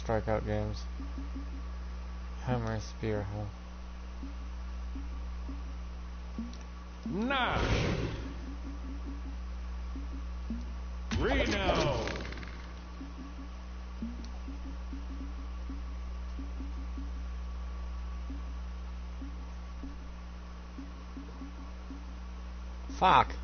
strikeout games. Hammer, spear, huh? Nash. Reno. Fuck!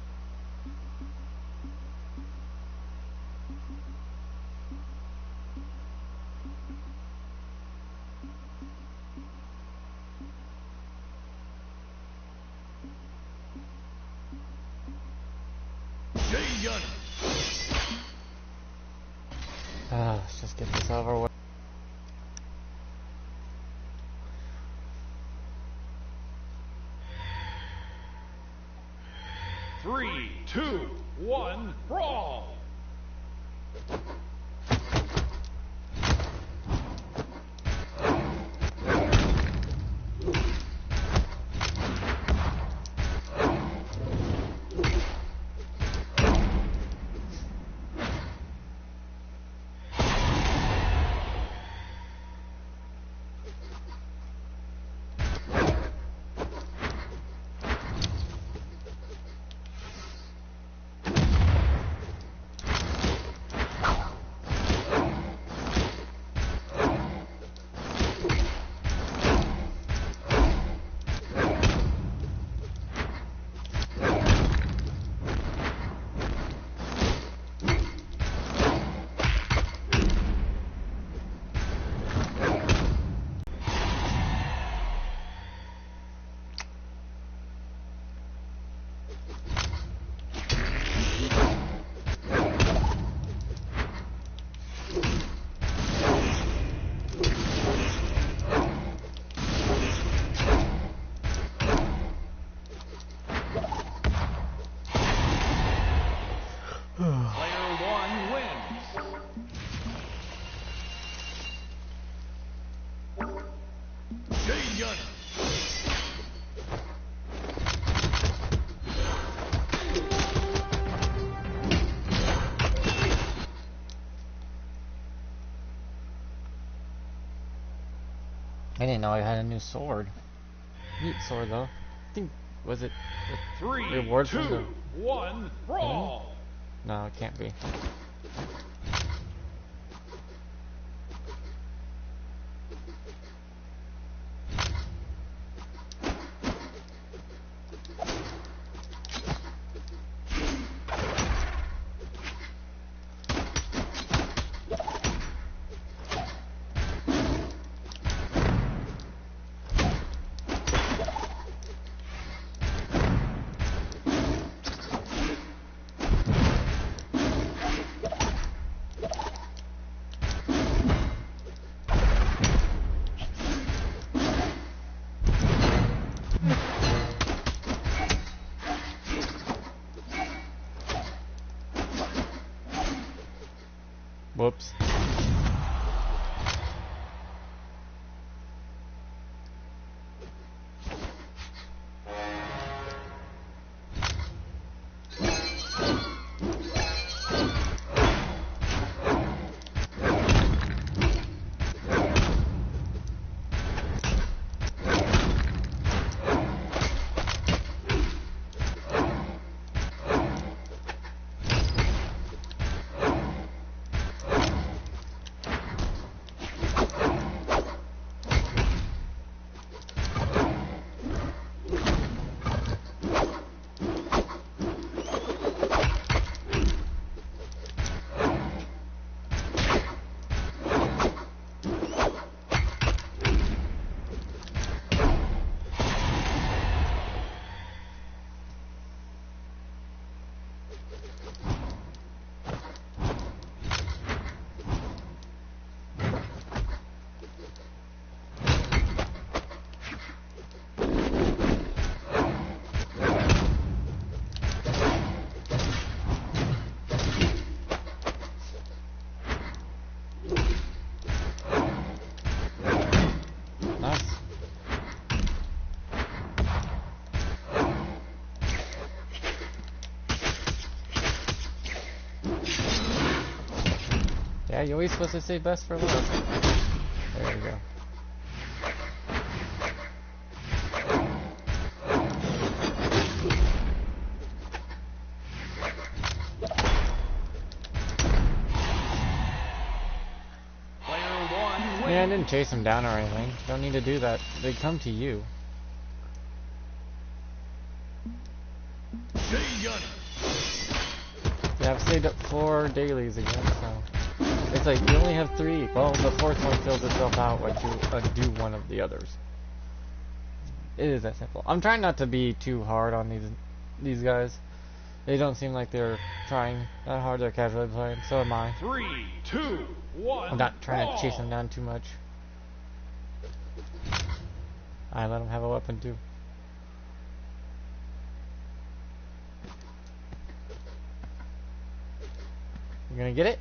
Let's just get this over with. Three, two, one, brawl! I didn't know I had a new sword. Neat sword though. I think, was it a Three, reward two, from the... one, brawl! No, it can't be. Whoops. Yeah, you're always supposed to say best for last. There you go. Yeah, I didn't chase them down or anything. Don't need to do that. They come to you. Yeah, I've saved up 4 dailies again, so... It's like, you only have 3. Well, the 4th one fills itself out when you undo one of the others. It is that simple. I'm trying not to be too hard on these guys. They don't seem like they're trying that hard. They're casually playing. So am I. 3, 2, 1. I'm not trying to chase them down too much. I let them have a weapon too. You gonna get it?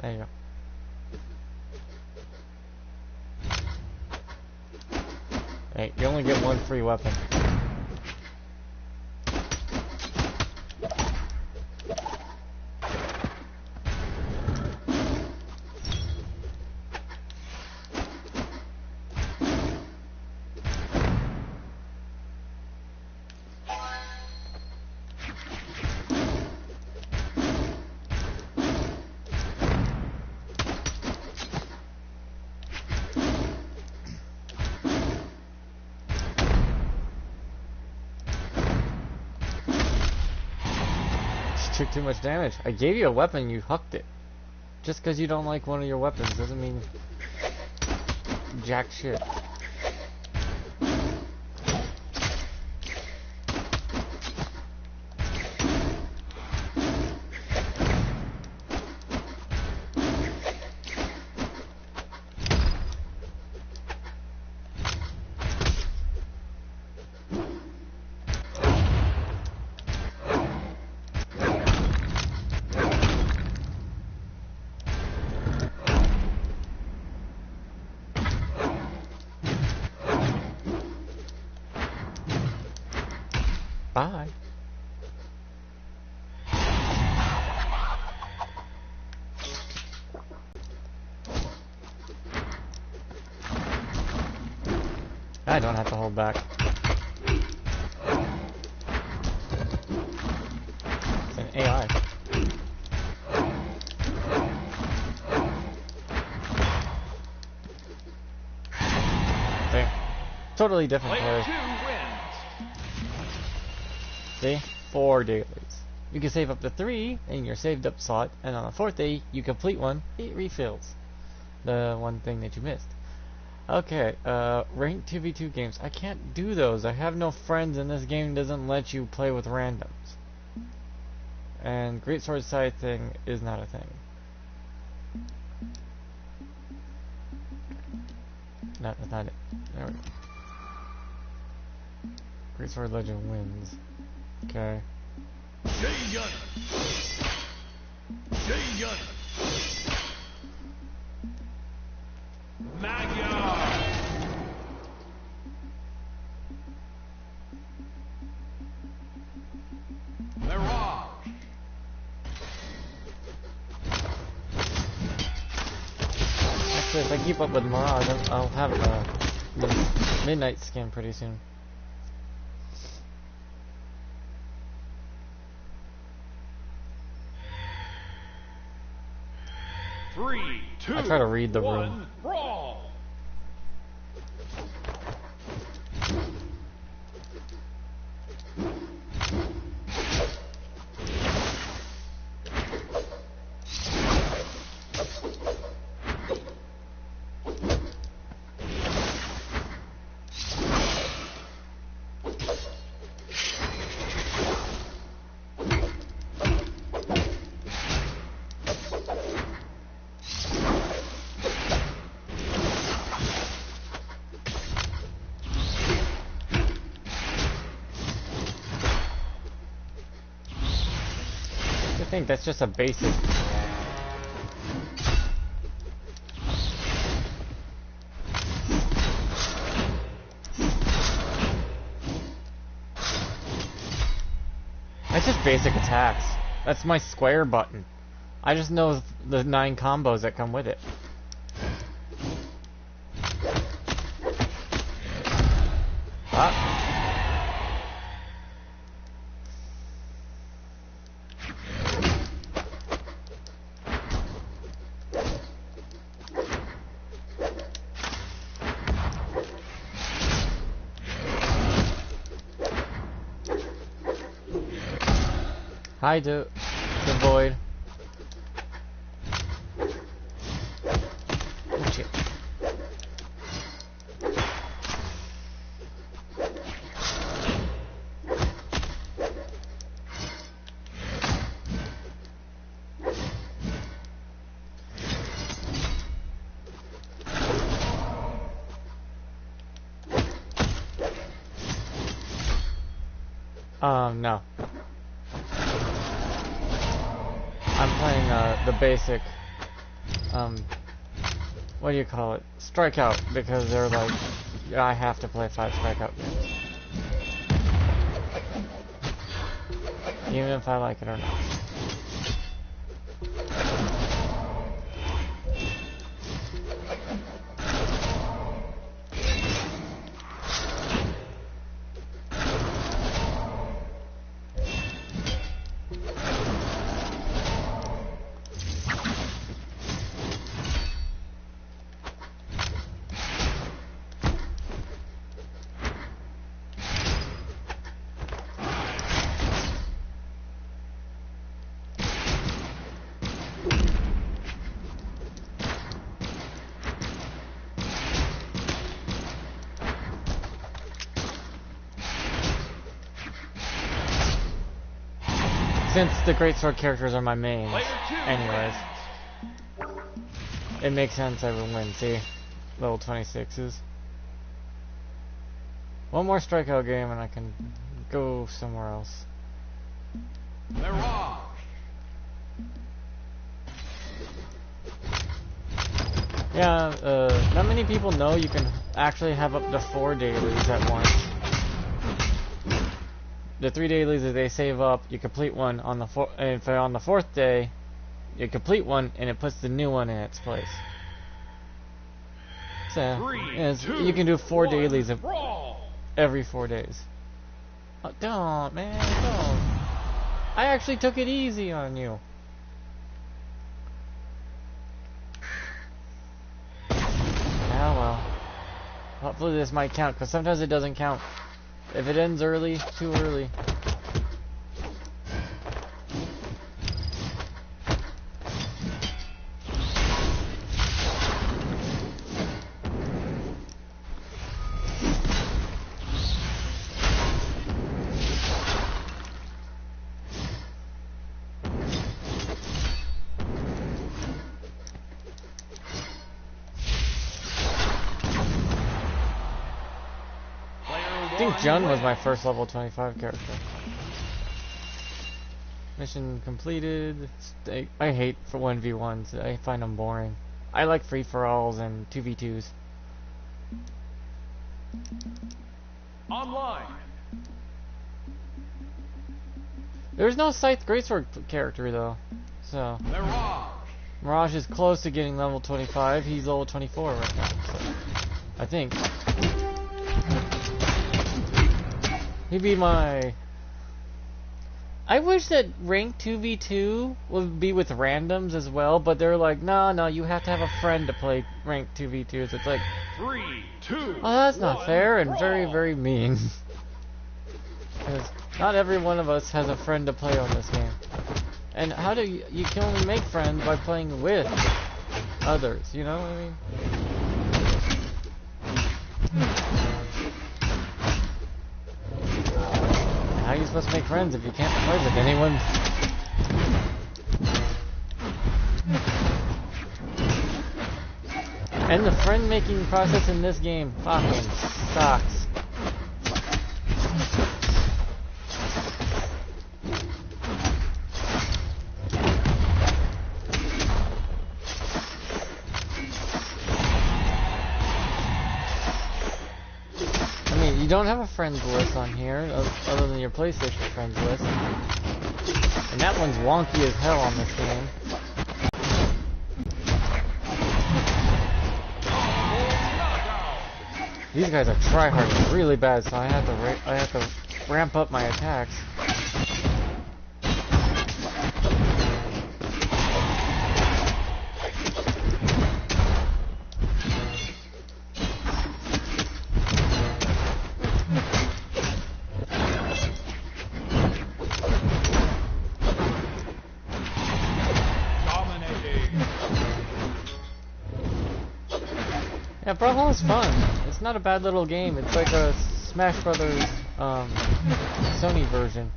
There you go. Hey, you only get 1 free weapon. Took too much damage. I gave you a weapon, you hucked it. Just because you don't like one of your weapons doesn't mean jack shit. Bye. I don't have to hold back. It's an AI. There. Totally different player. See? 4 dailies. You can save up to 3 in your saved up slot, and on the 4th day, you complete one, it refills the one thing that you missed. Okay, ranked 2v2 games. I can't do those. I have no friends, and this game doesn't let you play with randoms. And Great Sword Side thing is not a thing. No, that's not it. There we go. Great Sword Legend wins. Okay. Actually, if I keep up with Mirage, I'll have the Midnight skin pretty soon. Three, two, I try to read the one, room. Brawl! I think that's just a basic. That's just basic attacks. That's my square button. I just know the 9 combos that come with it. Ah. Hi, the void. Oh shit. No. I'm playing the basic, what do you call it? Strikeout, because they're like, I have to play 5 strikeout games. Even if I like it or not. Since the greatsword characters are my mains, anyways, it makes sense I would win. See, level 26s. One more strikeout game and I can go somewhere else. Yeah, not many people know you can actually have up to 4 dailies at once. The 3 dailies that they save up, you complete one on the and if on the 4th day, you complete one and it puts the new one in its place. So you can do 4 dailies every 4 days. Oh, don't, man, don't. I actually took it easy on you. Oh well. Hopefully this might count, because sometimes it doesn't count. If it ends early, too early. I think Jun was my first level 25 character. Mission completed. I hate for 1v1s. I find them boring. I like free-for-alls and 2v2s. Online. There's no Scythe Greatsword character though, so Mirage is close to getting level 25. He's level 24 right now, so I think. He'd be my... I wish that rank 2v2 would be with randoms as well, but they're like, no, you have to have a friend to play rank 2v2s. It's like, 3, 2, oh, that's not fair and very, very mean. Because not every one of us has a friend to play on this game. And how do you can only make friends by playing with others, you know what I mean? How are you supposed to make friends if you can't play with anyone? And the friend making process in this game fucking sucks. You don't have a friends list on here, other than your PlayStation friends list. And that one's wonky as hell on this game. These guys are tryharding really bad, so I have to ramp up my attacks. Yeah, Brawlhalla is fun. It's not a bad little game. It's like a Smash Brothers Sony version.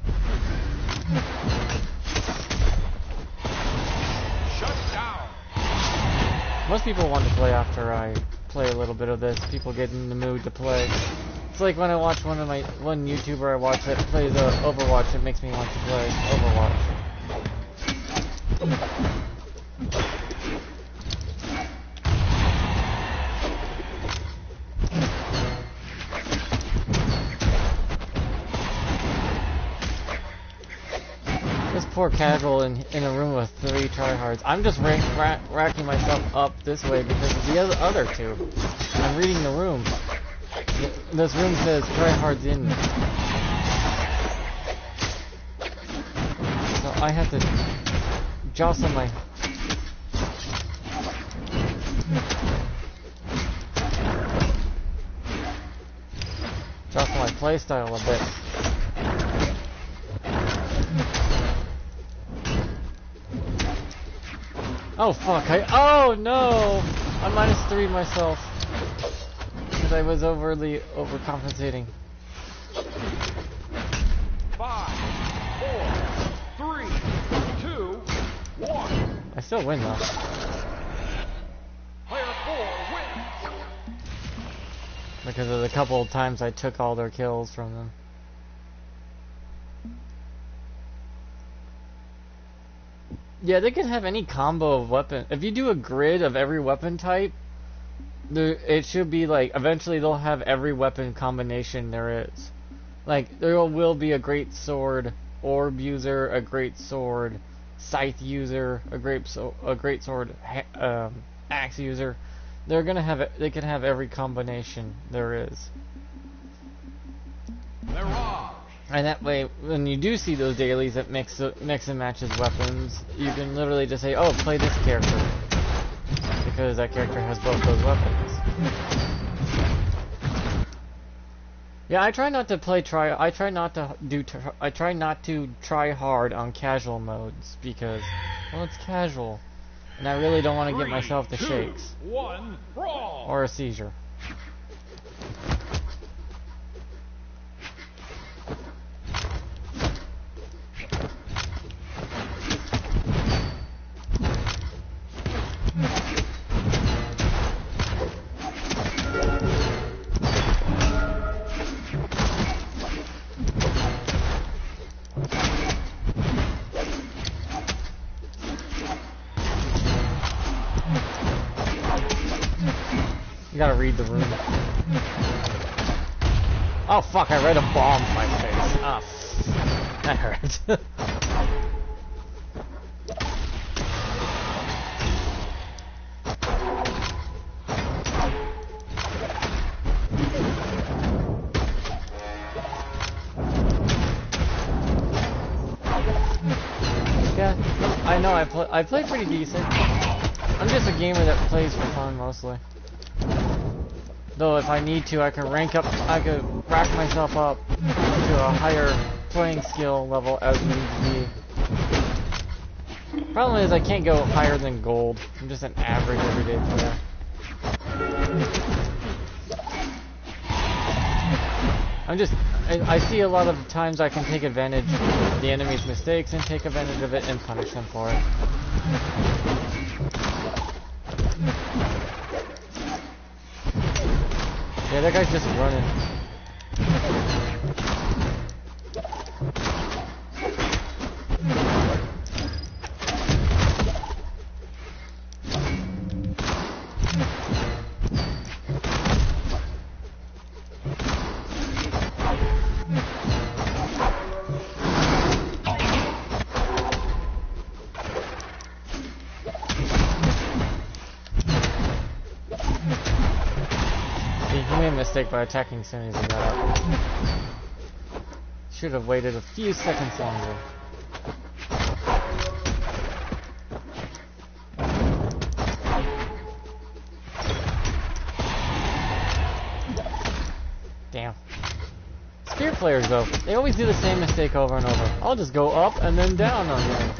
Shut down. Most people want to play after I play a little bit of this. People get in the mood to play. It's like when I watch one YouTuber I watch that plays Overwatch. It makes me want to play Overwatch. Poor casual in a room with 3 tryhards. I'm just racking myself up this way because of the other 2. I'm reading the room. This room says tryhards in. So I have to jostle my... jostle my playstyle a bit. Oh fuck, oh no! I -3 myself. Because I was overcompensating. 5, 4, 3, 2, 1. I still win though. Player 4 wins. Because of the couple of times I took all their kills from them. Yeah, they can have any combo of weapon. If you do a grid of every weapon type, it should be like, eventually they'll have every weapon combination there is. Like, there will be a great sword orb user, a great sword scythe user, a great sword axe user. They're gonna have it. They can have every combination there is. Mirage. And that way, when you do see those dailies that mix and matches weapons, you can literally just say, "Oh, play this character," because that character has both those weapons. Yeah, I try not to try hard on casual modes because, well, it's casual, and I really don't want to get myself the 3, 2, shakes 1, brawl. or a seizure. You gotta read the room. Oh fuck, I read a bomb in my face. Ah, that hurt. Yeah, I know, I play pretty decent. I'm just a gamer that plays for fun mostly. Though if I need to, I could rack myself up to a higher playing skill level as needs be. Problem is I can't go higher than gold. I'm just an average everyday player. I see a lot of times I can take advantage of the enemy's mistakes and take advantage of it and punish them for it. Yeah, that guy's just running. mistake by attacking as soon as he got up. Should have waited a few seconds longer. Damn. Spear players, though, they always do the same mistake over and over. I'll just go up and then down on them.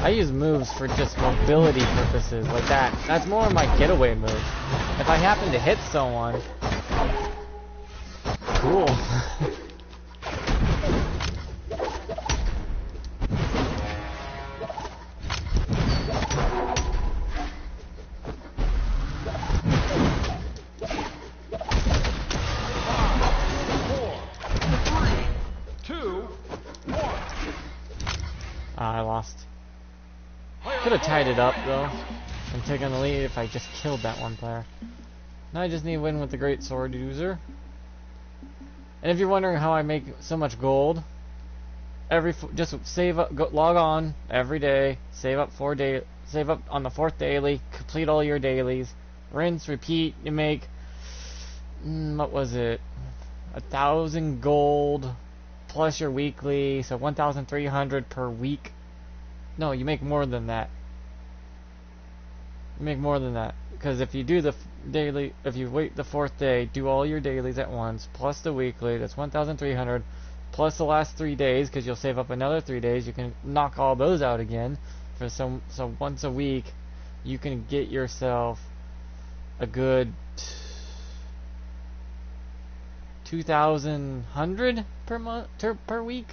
I use moves for just mobility purposes, like that. That's more of my getaway move. If I happen to hit someone, cool. I lost. Could have tied it up though and taken the lead if I just killed that one player. Now I just need to win with the great sword user. And if you're wondering how I make so much gold, just save up, log on every day, save up save up on the 4th daily, complete all your dailies, rinse, repeat. You make what was it? 1,000 gold plus your weekly, so 1,300 per week. No, you make more than that. You make more than that, because if you do the daily, if you wait the 4th day, do all your dailies at once, plus the weekly, that's 1,300, plus the last 3 days, because you'll save up another 3 days, you can knock all those out again, for so once a week, you can get yourself a good 2,100 per month, per week,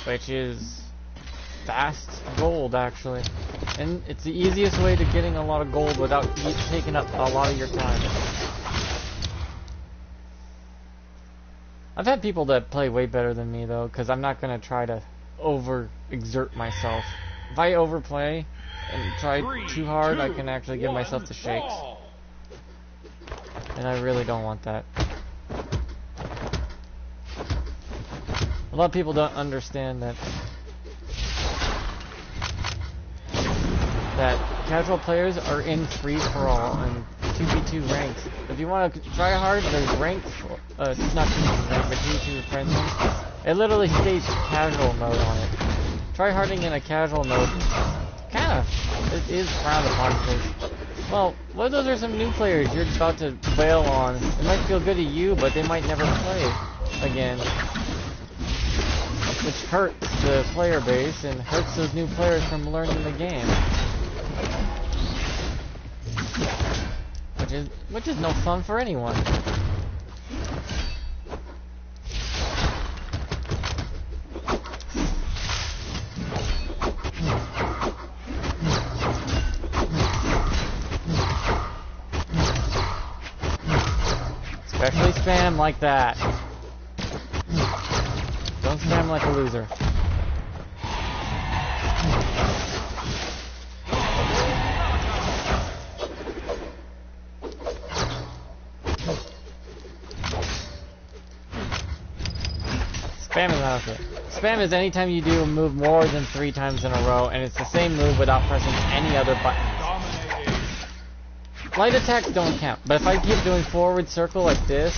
which is fast gold actually, and it's the easiest way to getting a lot of gold without taking up a lot of your time. I've had people that play way better than me though, because I'm not going to try to over-exert myself. If I overplay and try too hard, I can actually give myself the shakes. And I really don't want that. A lot of people don't understand that casual players are in free-for-all and 2v2 ranks. If you want to try hard, there's rank, not 2v2 rank, but 2v2 friendly. It literally states casual mode on it. Try harding in a casual mode, it is frowned upon because, well, what if those are some new players you're about to bail on? It might feel good to you, but they might never play again. Which hurts the player base and hurts those new players from learning the game. Which is no fun for anyone. Especially spam like that. Don't spam like a loser. Spam is not okay. Spam is anytime you do a move more than 3 times in a row, and it's the same move without pressing any other buttons. Light attacks don't count, but if I keep doing forward circle like this,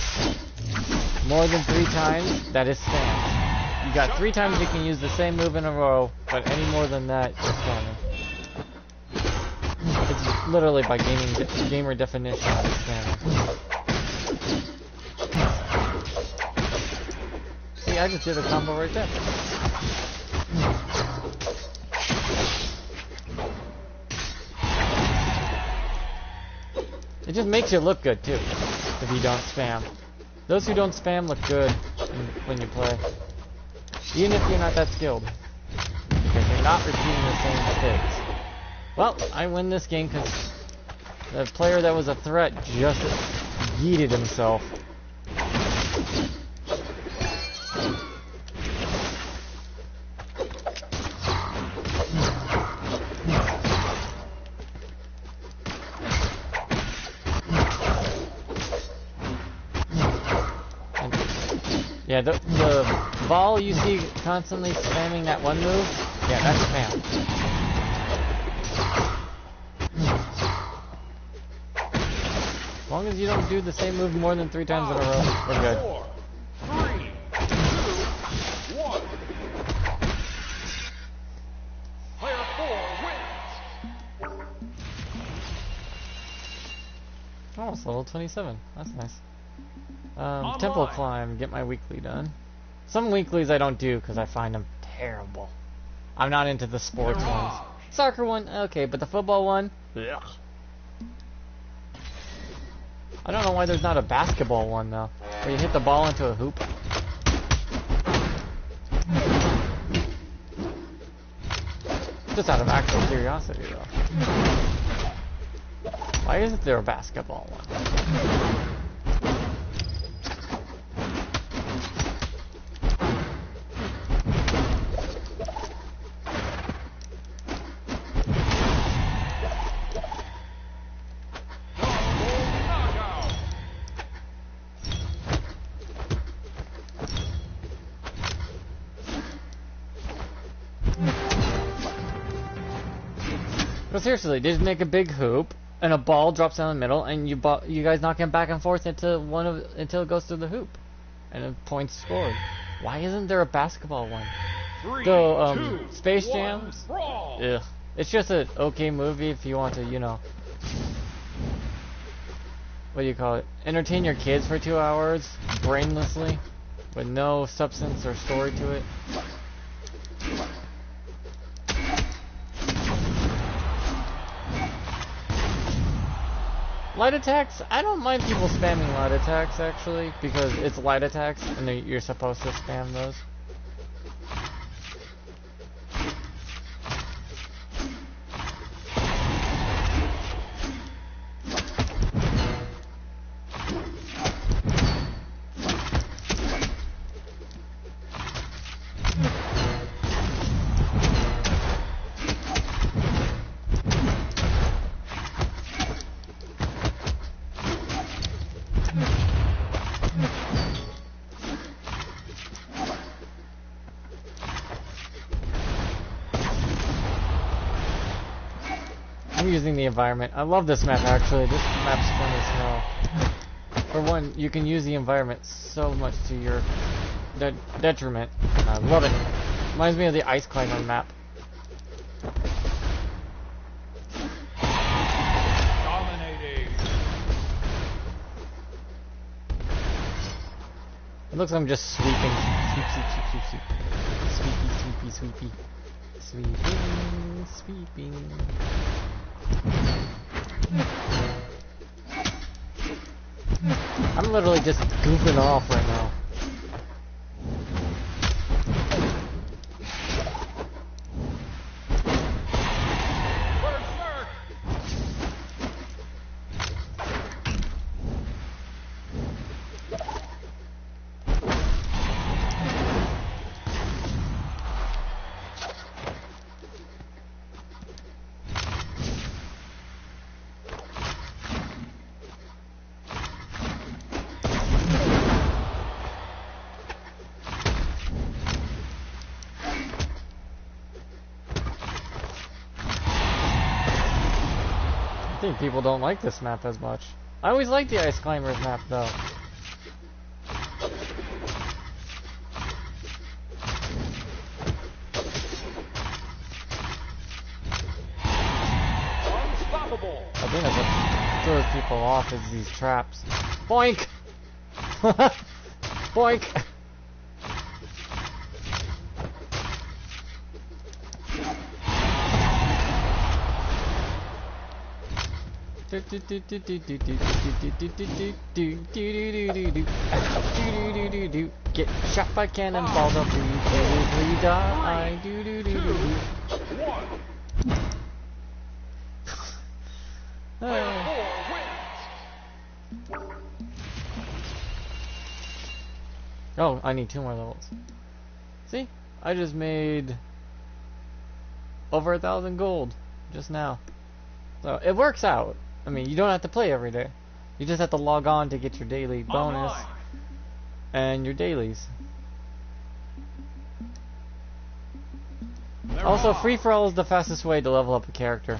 more than 3 times, that is spam. You got 3 times you can use the same move in a row, but any more than that, you're spamming. It's literally by gamer definition, it's spamming. See, I just did a combo right there. It just makes you look good too, if you don't spam. Those who don't spam look good when you play. Even if you're not that skilled. Because you're not repeating the same mistakes. Well, I win this game because the player that was a threat just yeeted himself. Yeah, the ball you see constantly spamming that one move, yeah, that's spam. As long as you don't do the same move more than 3 times in a row, we're good. 4, 3, 2, 1. Player 4 wins. Almost level 27. That's nice. Temple climb, get my weekly done. Some weeklies I don't do because I find them terrible. I'm not into the sports ones. Soccer one, okay, but the football one, ugh. I don't know why there's not a basketball one though, where you hit the ball into a hoop. Just out of actual curiosity though. Why isn't there a basketball one? But seriously, just make a big hoop, and a ball drops down the middle, and you guys knock it back and forth until it goes through the hoop, and then points scored. Why isn't there a basketball one? 3, Go 2, Space 1, Jam. brawl. Ugh, it's just an okay movie if you want to, you know, what do you call it? Entertain your kids for 2 hours brainlessly, with no substance or story to it. Light attacks? I don't mind people spamming light attacks actually, because it's light attacks and you're supposed to spam those. I'm using the environment. I love this map actually. This map's fun as hell. For one, you can use the environment so much to your detriment. And I love it. Reminds me of the Ice Climber map. Dominating. It looks like I'm just sweeping. Sweep, sweep, sweep, sweep, sweep. Sweepy, sweepy, sweepy. Sweeping, sweeping. I'm literally just goofing off right now. I think people don't like this map as much. I always like the Ice Climbers map though. Unstoppable. I think that's what throws people off is these traps. Boink! Boink! Get shot by cannonballs up, you die. 2, 1. Player 4 wins. Oh, I need 2 more levels. See? I just made over 1,000 gold just now. So it works out. I mean, you don't have to play every day. You just have to log on to get your daily bonus Online. and your dailies. Also, free-for-all is the fastest way to level up a character.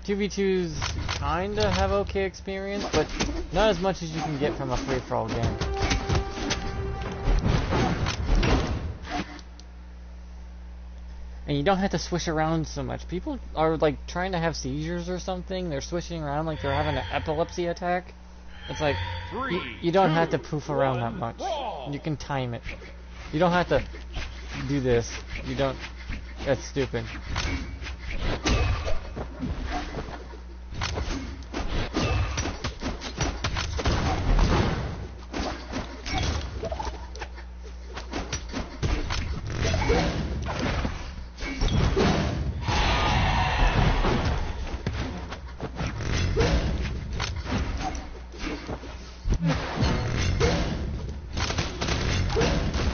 2v2s kinda have okay experience, but not as much as you can get from a free-for-all game. And you don't have to swish around so much. People are like trying to have seizures or something. They're swishing around like they're having an epilepsy attack. It's like, you don't have to poof around that much. You can time it. You don't have to do this. You don't. That's stupid.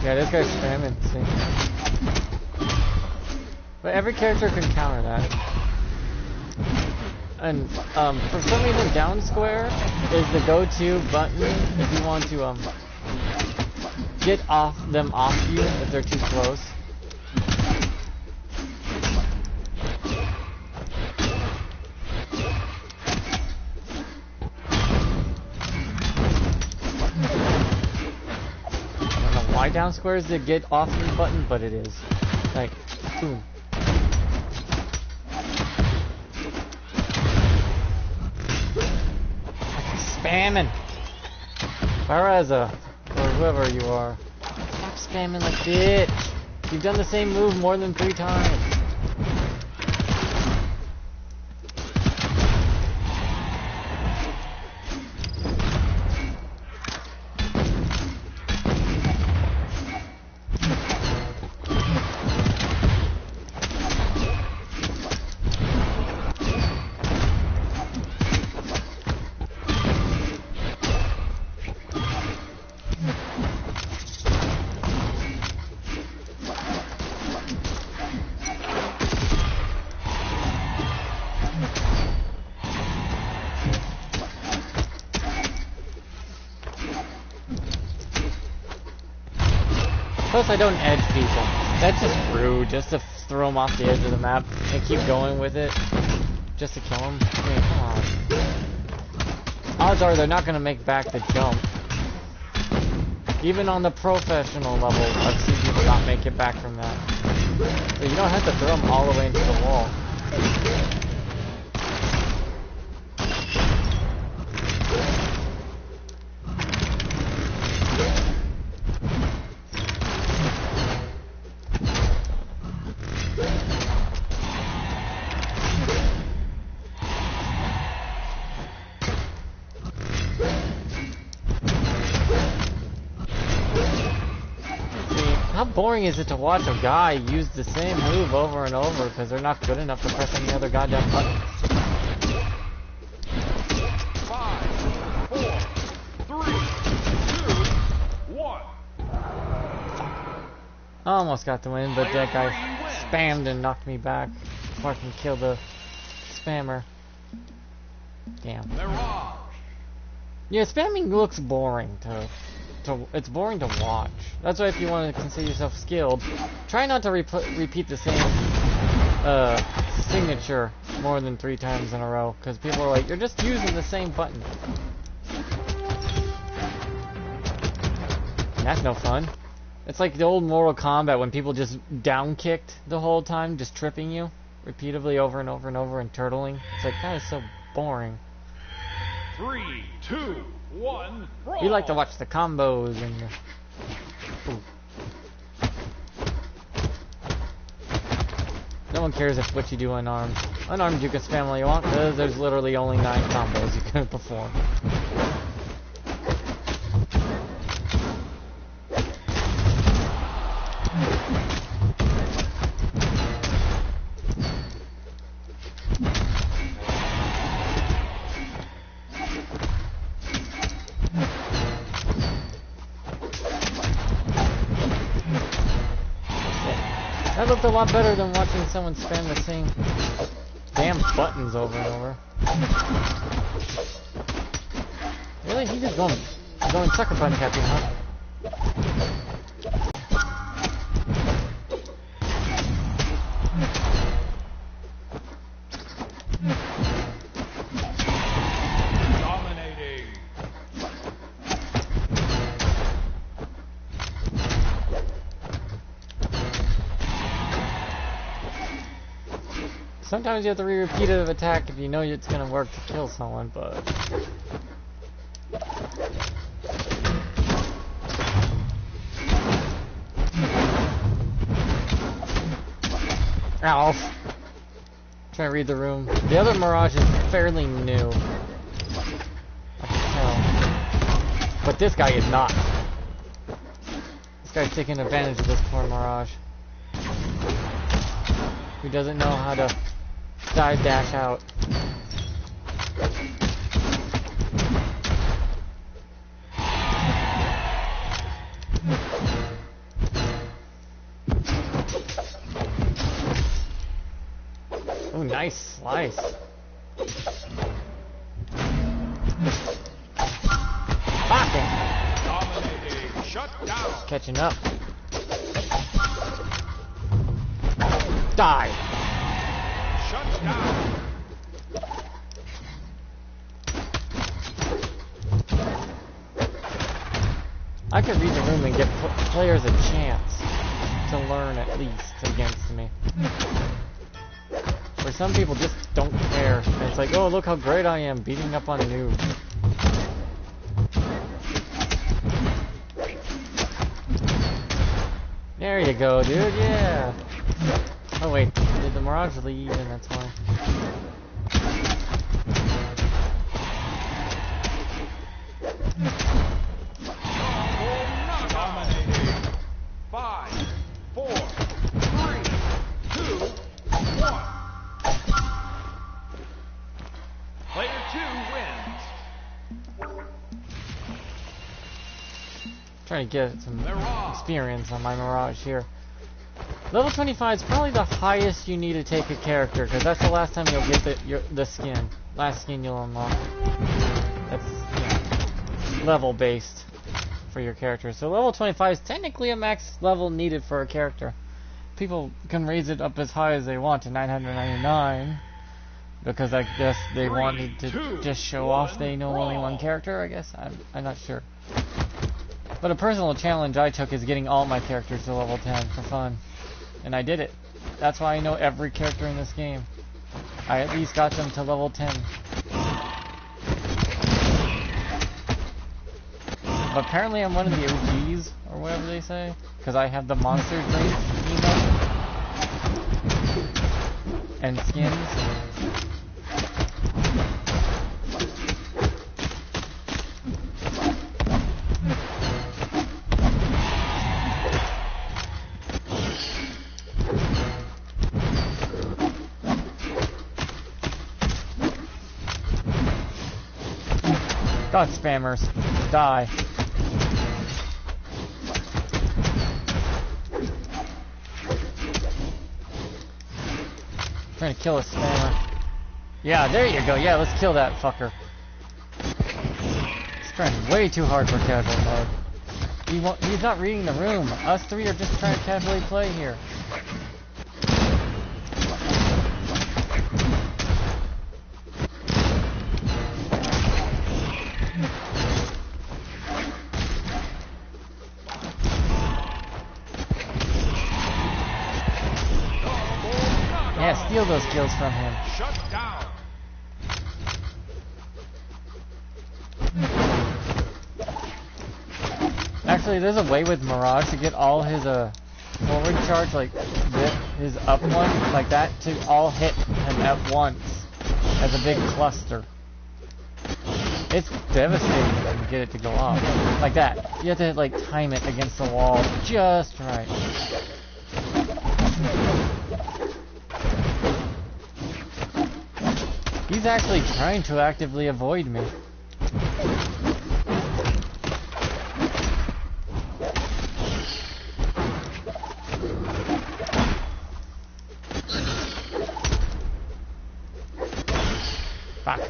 Yeah, this guy's spamming. See? But every character can counter that. And for some reason, down square is the go-to button if you want to get them off you if they're too close. Why down square is the get off me button, but it is. Like, boom. Spamming! Barraza, or whoever you are. Stop spamming like bitch! You've done the same move more than 3 times. Plus, I don't edge people. That's just rude, just to throw them off the edge of the map and keep going with it, just to kill them. I mean, come on. Odds are they're not going to make back the jump. Even on the professional level, I've seen people not make it back from that. But you don't have to throw them all the way into the wall. How boring is it to watch a guy use the same move over and over because they're not good enough to press any other goddamn button? 5, 4, 3, 2, 1. I almost got the win, but that guy spammed and knocked me back before I can kill the spammer. Damn. Yeah, spamming looks boring it's boring to watch. That's why if you want to consider yourself skilled, try not to repeat the same signature more than 3 times in a row, because people are like, you're just using the same button. And that's no fun. It's like the old Mortal Kombat when people just down-kicked the whole time, just tripping you repeatedly over and over and over and turtling. It's like, that is so boring. 3, 2, 1. Brawl. You like to watch the combos and your... Ooh. No one cares if what you do unarmed. Unarmed you can spam all you want, because there's literally only 9 combos you can perform. That looked a lot better than watching someone spam the same damn buttons over and over. Really? He's just going sucker punch happy, huh? Sometimes you have to repetitive attack if you know it's gonna work to kill someone, but... Ow! Trying to read the room. The other Mirage is fairly new. I can tell. But this guy is not. This guy's taking advantage of this poor Mirage. Who doesn't know how to dive dash out. Oh, nice slice. Fucking. Dominating. Shut down. Catching up. Die. Shut down. I could read the room and give players a chance to learn at least against me. Where some people just don't care. And it's like, oh, look how great I am beating up on noobs. There you go, dude, yeah. Oh wait, did the Mirage leave and that's why. Dominating. 5, 4, 3, 2, 1. Player 2 wins. Trying to get some Mirage. experience on my Mirage here. Level 25 is probably the highest you need to take a character, because that's the last time you'll get the skin. Last skin you'll unlock. That's, you know, level based for your character. So level 25 is technically a max level needed for a character. People can raise it up as high as they want to 999, because I guess they wanted to just show off they know only one character, I guess. I'm not sure. But a personal challenge I took is getting all my characters to level 10 for fun. And I did it. That's why I know every character in this game. I at least got them to level 10. But apparently I'm one of the OGs, or whatever they say. Because I have the monster drink emote. And skins. God spammers, die. Trying to kill a spammer. Yeah, there you go. Yeah, let's kill that fucker. He's trying way too hard for casual mode. He's not reading the room. Us three are just trying to casually play here. Yeah, steal those kills from him. Shut down. Actually, there's a way with Mirage to get all his forward charge, like his up one, like that, to all hit him at once as a big cluster. It's devastating when you get it to go off. Like that. You have to like time it against the wall just right. He's actually trying to actively avoid me. Fuck.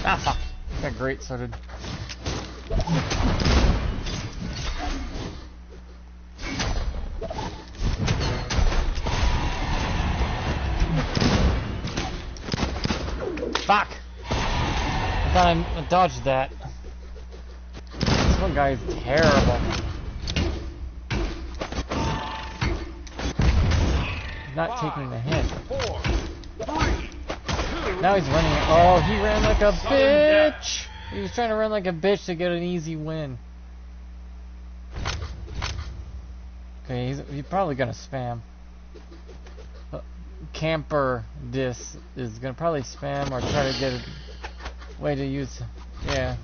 Ah, fuck. Got great sorted. Thought I dodged that. This one guy is terrible. He's not taking the hit. 4, 3, 2. Now he's running. Oh, he ran like a bitch! He was trying to run like a bitch to get an easy win. Okay, he's probably gonna spam. Camper Dis is gonna probably spam or try to get a way to use. Yeah.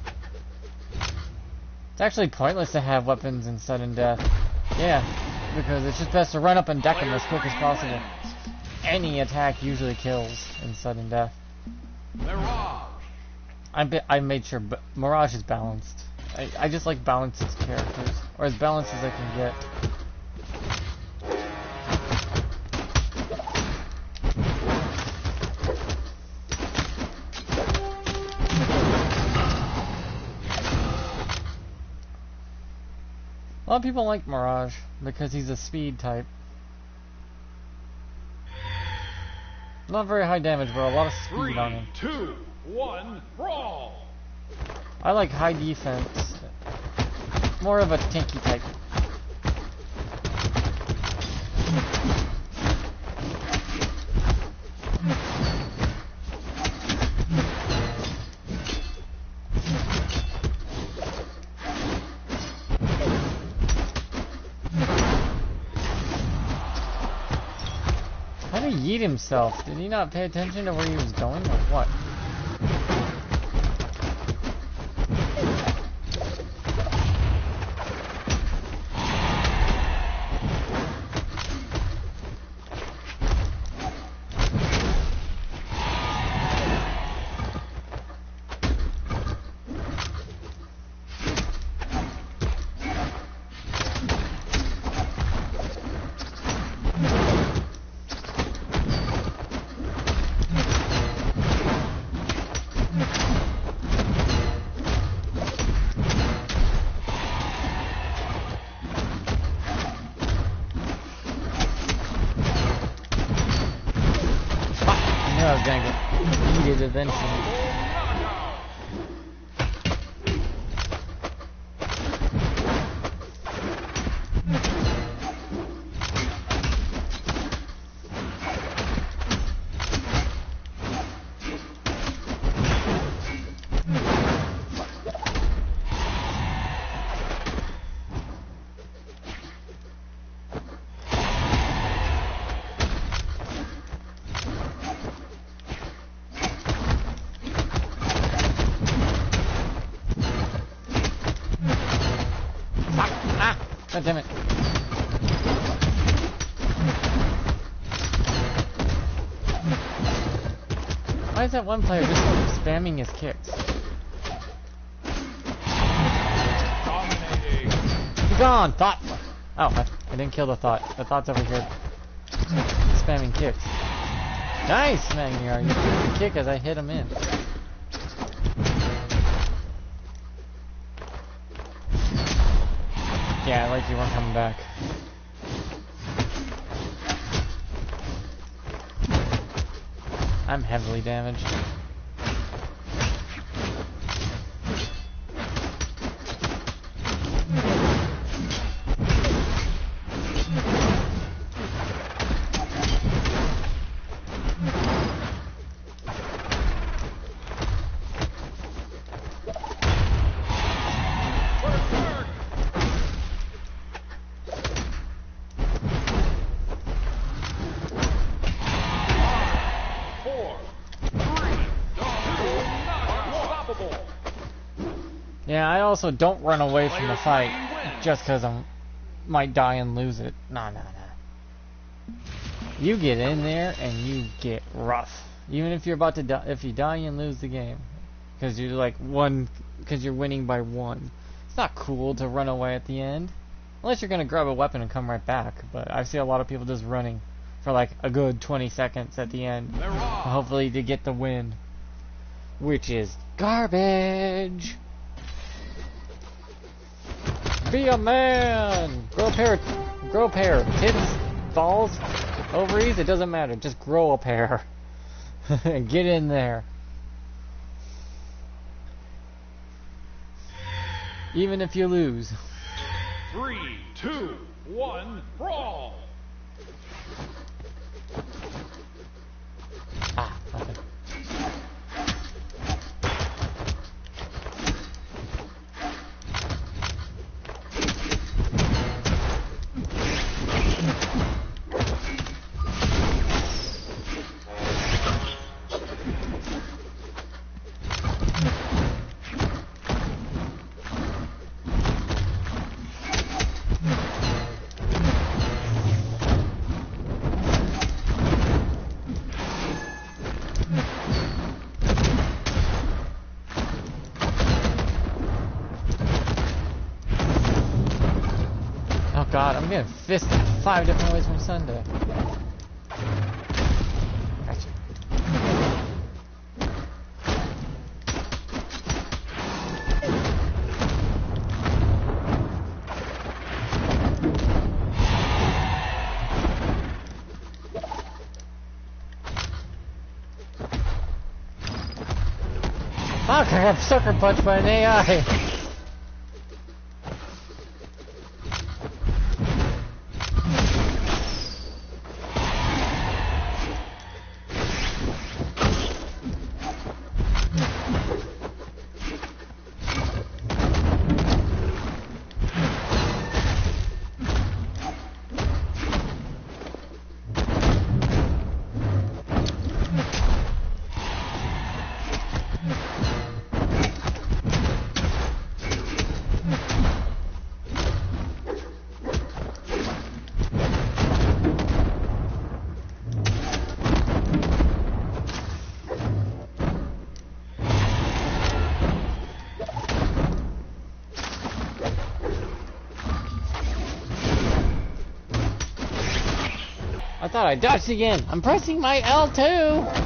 It's actually pointless to have weapons in sudden death. Yeah, because it's just best to run up and deck them as quick as possible. Any attack usually kills in sudden death. Mirage. I made sure Mirage is balanced. I just like balanced characters, or as balanced as I can get. A lot of people like Mirage because he's a speed type. Not very high damage, but a lot of speed 3, on him. 2, 1, brawl. I like high defense. More of a tanky type. How did he yeet himself? Did he not pay attention to where he was going, or what? I was gonna get yeeted eventually. God damn it. Why is that one player just spamming his kicks? Dominating. Be gone, Thought! Oh, I didn't kill the Thought. The Thought's over here spamming kicks. Nice, Magniar. You threw the kick as I hit him in. Yeah, like you weren't coming back. I'm heavily damaged. Yeah, I also don't run away from the fight just because I might die and lose it. Nah. You get in there and you get rough. Even if you're about to die, if you die and lose the game. Because you're like because you're winning by 1. It's not cool to run away at the end. Unless you're going to grab a weapon and come right back. But I see a lot of people just running for like a good 20 seconds at the end. Hopefully to get the win. Which is garbage. Be a man! Grow a pair. Tits, balls, ovaries, it doesn't matter. Just grow a pair. And get in there. Even if you lose. 3, 2, 1, brawl! Ah, nothing. God, I'm getting fisted 5 different ways from Sunday. Gotcha. Fuck, I got sucker punched by an AI. I thought I dodged again. I'm pressing my L2.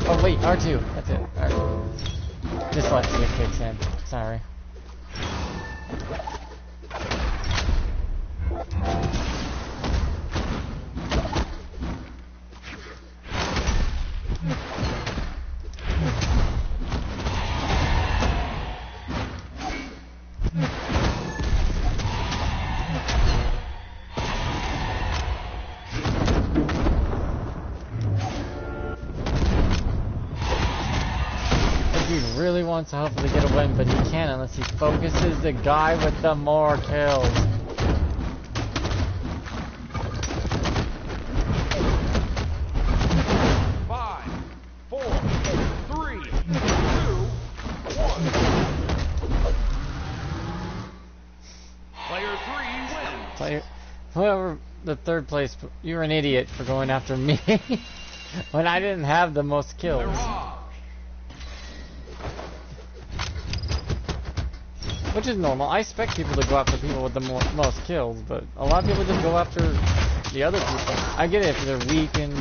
Oh wait, R2. That's it. R2. Dyslexia kicks in. Sorry. Really wants to hopefully get a win, but he can't unless he focuses the guy with the more kills. Five, 4, 3, 2, 1. Player 3 wins. Whoever the third place, you're an idiot for going after me when I didn't have the most kills. Which is normal. I expect people to go after people with the most kills, but a lot of people just go after the other people. I get it if they're weak and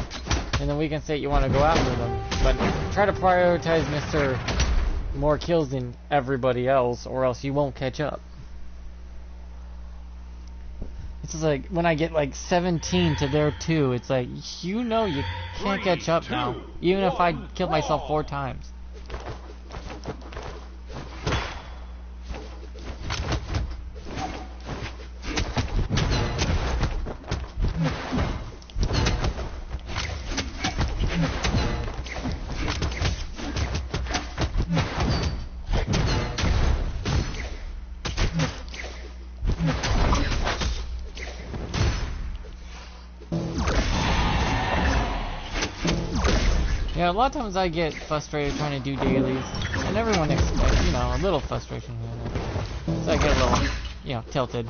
in the weakened state you want to go after them, but try to prioritize Mr. More kills than everybody else, or else you won't catch up. It's just like when I get like 17 to their 2, it's like, you know, you can't catch up now, even if I killed myself 4 times. Yeah, a lot of times I get frustrated trying to do dailies, and everyone expects, you know, a little frustration here and there. So I get a little, you know, tilted.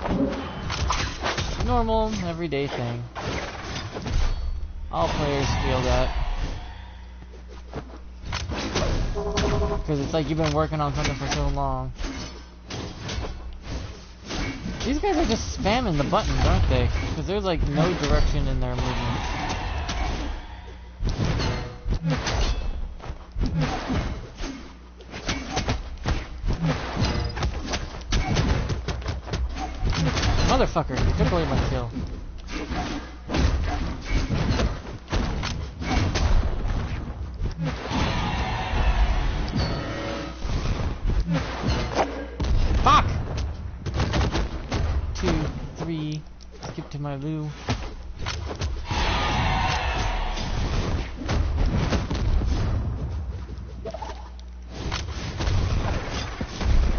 Normal, everyday thing. All players feel that. Because it's like you've been working on something for so long. These guys are just spamming the buttons, aren't they? Because there's like no direction in their movement. Motherfucker, you took away my kill. Fuck! to my loo.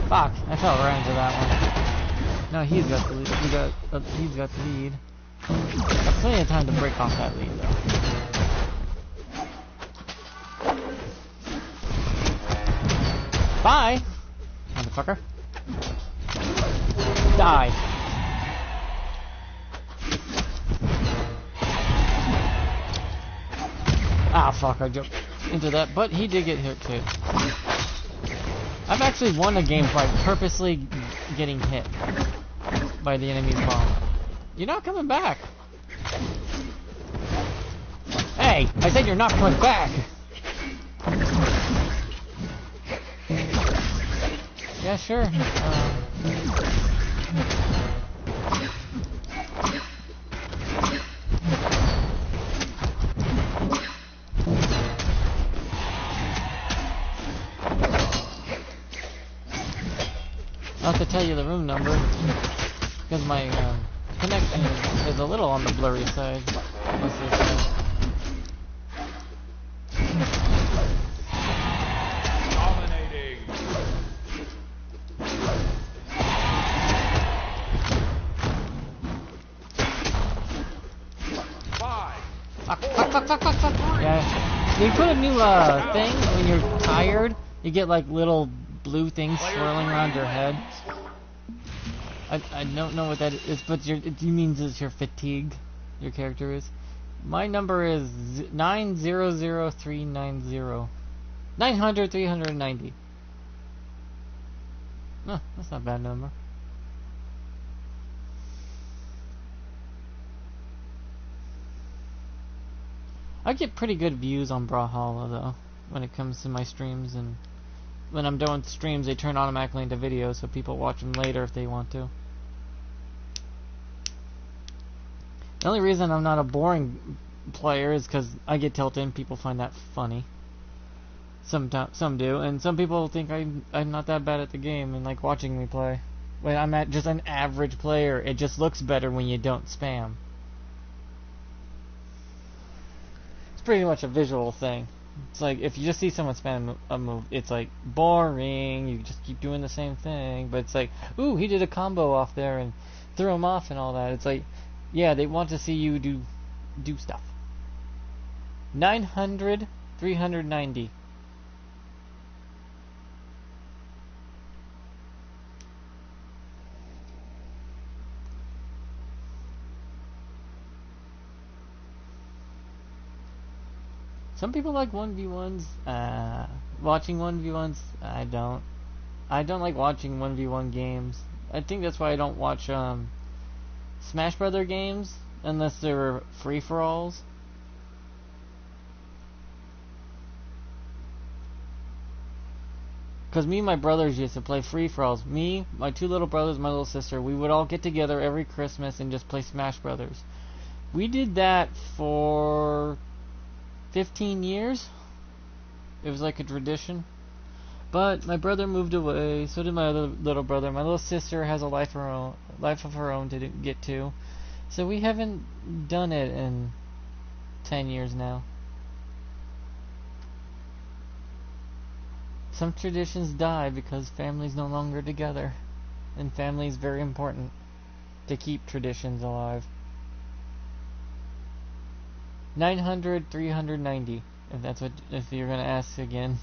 Fuck! I fell right into that one. No, he's got the lead. He's got the lead. Got plenty of time to break off that lead, though. Bye, motherfucker. Die. Ah, fuck! I jumped into that, but he did get hit too. I've actually won a game by purposely getting hit by the enemy's bomb. You're not coming back. Hey, I said you're not coming back. Yeah, sure. I'll have to tell you the room number because my connection is a little on the blurry side. Most of the time. Dominating. Five. Fuck. Yeah. You put a new thing when you're tired. You get like little blue things swirling around your head. I don't know what that is, but it means it's your fatigue. Your character is. My number is 900390. 900-390. No, that's not a bad number. I get pretty good views on Brawlhalla though, when it comes to my streams, and when I'm done with streams, they turn automatically into videos, so people watch them later if they want to. The only reason I'm not a boring player is because I get tilted and people find that funny. Some do, and some people think I'm not that bad at the game and like watching me play. When I'm just an average player, it just looks better when you don't spam. It's pretty much a visual thing. It's like if you just see someone spam a move, it's like boring. You just keep doing the same thing. But it's like, ooh, he did a combo off there and threw him off and all that. It's like, yeah, they want to see you do stuff. 900-390. Some people like 1v1s. Watching 1v1s, I don't. I don't like watching 1v1 games. I think that's why I don't watch Smash Brother games unless they're free-for-alls. Because me and my brothers used to play free-for-alls. Me, my two little brothers, my little sister, we would all get together every Christmas and just play Smash Brothers. We did that for 15 years. It was like a tradition. But my brother moved away, so did my other little brother. My little sister has a life of her own to get to. So we haven't done it in 10 years now. Some traditions die because family's no longer together. And family is very important to keep traditions alive. 900-390, if you're gonna ask again.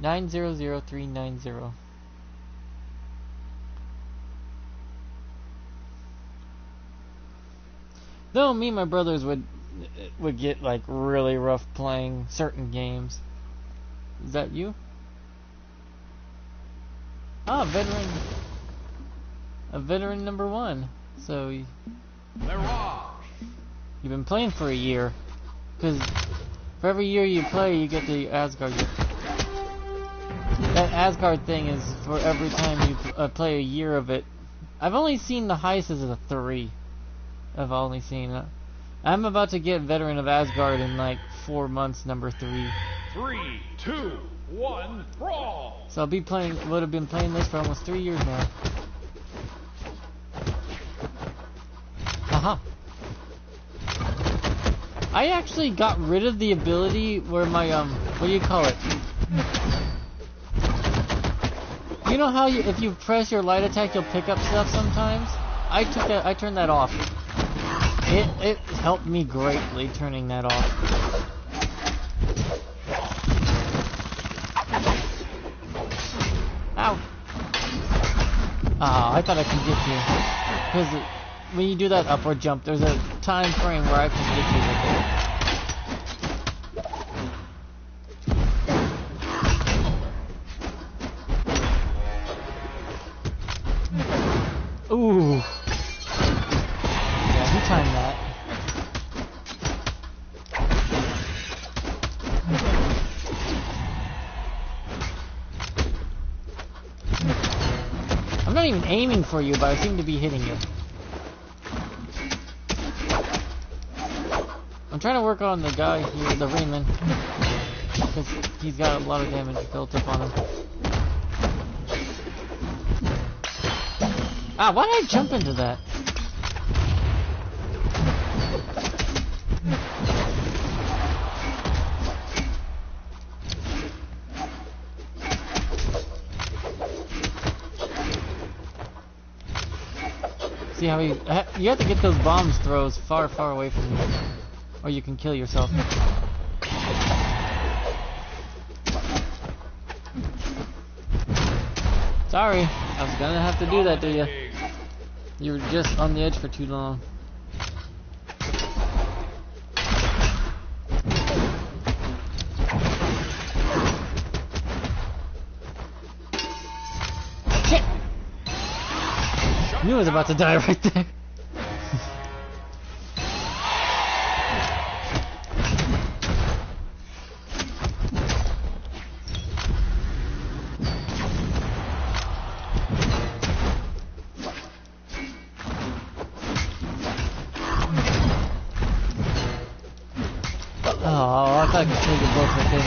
900-390. Though me and my brothers would get like really rough playing certain games. Is that you? Ah, a veteran number 1. So Mirage. you've been playing for a year, because for every year you play, you get the Asgard gift. That Asgard thing is for every time you play a year of it. I've only seen the highest as a 3. I've only seen it. I'm about to get Veteran of Asgard in like 4 months, number 3. 3, 2, 1, brawl! So would have been playing this for almost 3 years now. I actually got rid of the ability where my what do you call it? You know how if you press your light attack you'll pick up stuff sometimes? I turned that off. It helped me greatly turning that off. Ow! Ah, I thought I could get you. Because when you do that upward jump, there's a time frame where I can get you with it. Ooh. Yeah, he timed that. I'm not even aiming for you, but I seem to be hitting you. I'm trying to work on the guy here, the Raymond, because he's got a lot of damage built up on him. Ah, why did I jump into that? See how you have to get those bombs throws far, far away from you, or you can kill yourself. Sorry, I was gonna have to do that to you. You were just on the edge for too long. Shit! Knew I was about to die right there. Oh, I thought I could kill you both right there.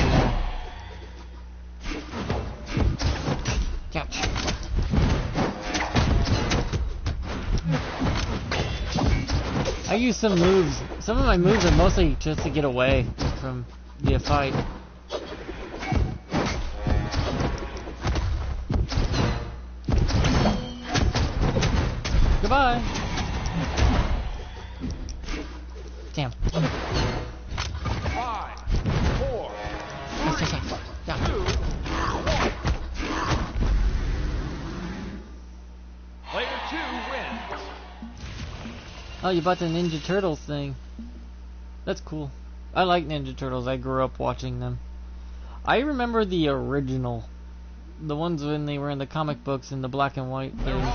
Couch. I use some moves. Some of my moves are mostly just to get away from the fight. Goodbye. Damn. 5, 4, 3, 2, 1. Player 2 wins. Oh, you bought the Ninja Turtles thing. That's cool. I like Ninja Turtles. I grew up watching them. I remember the original. The ones when they were in the comic books in the black and white things.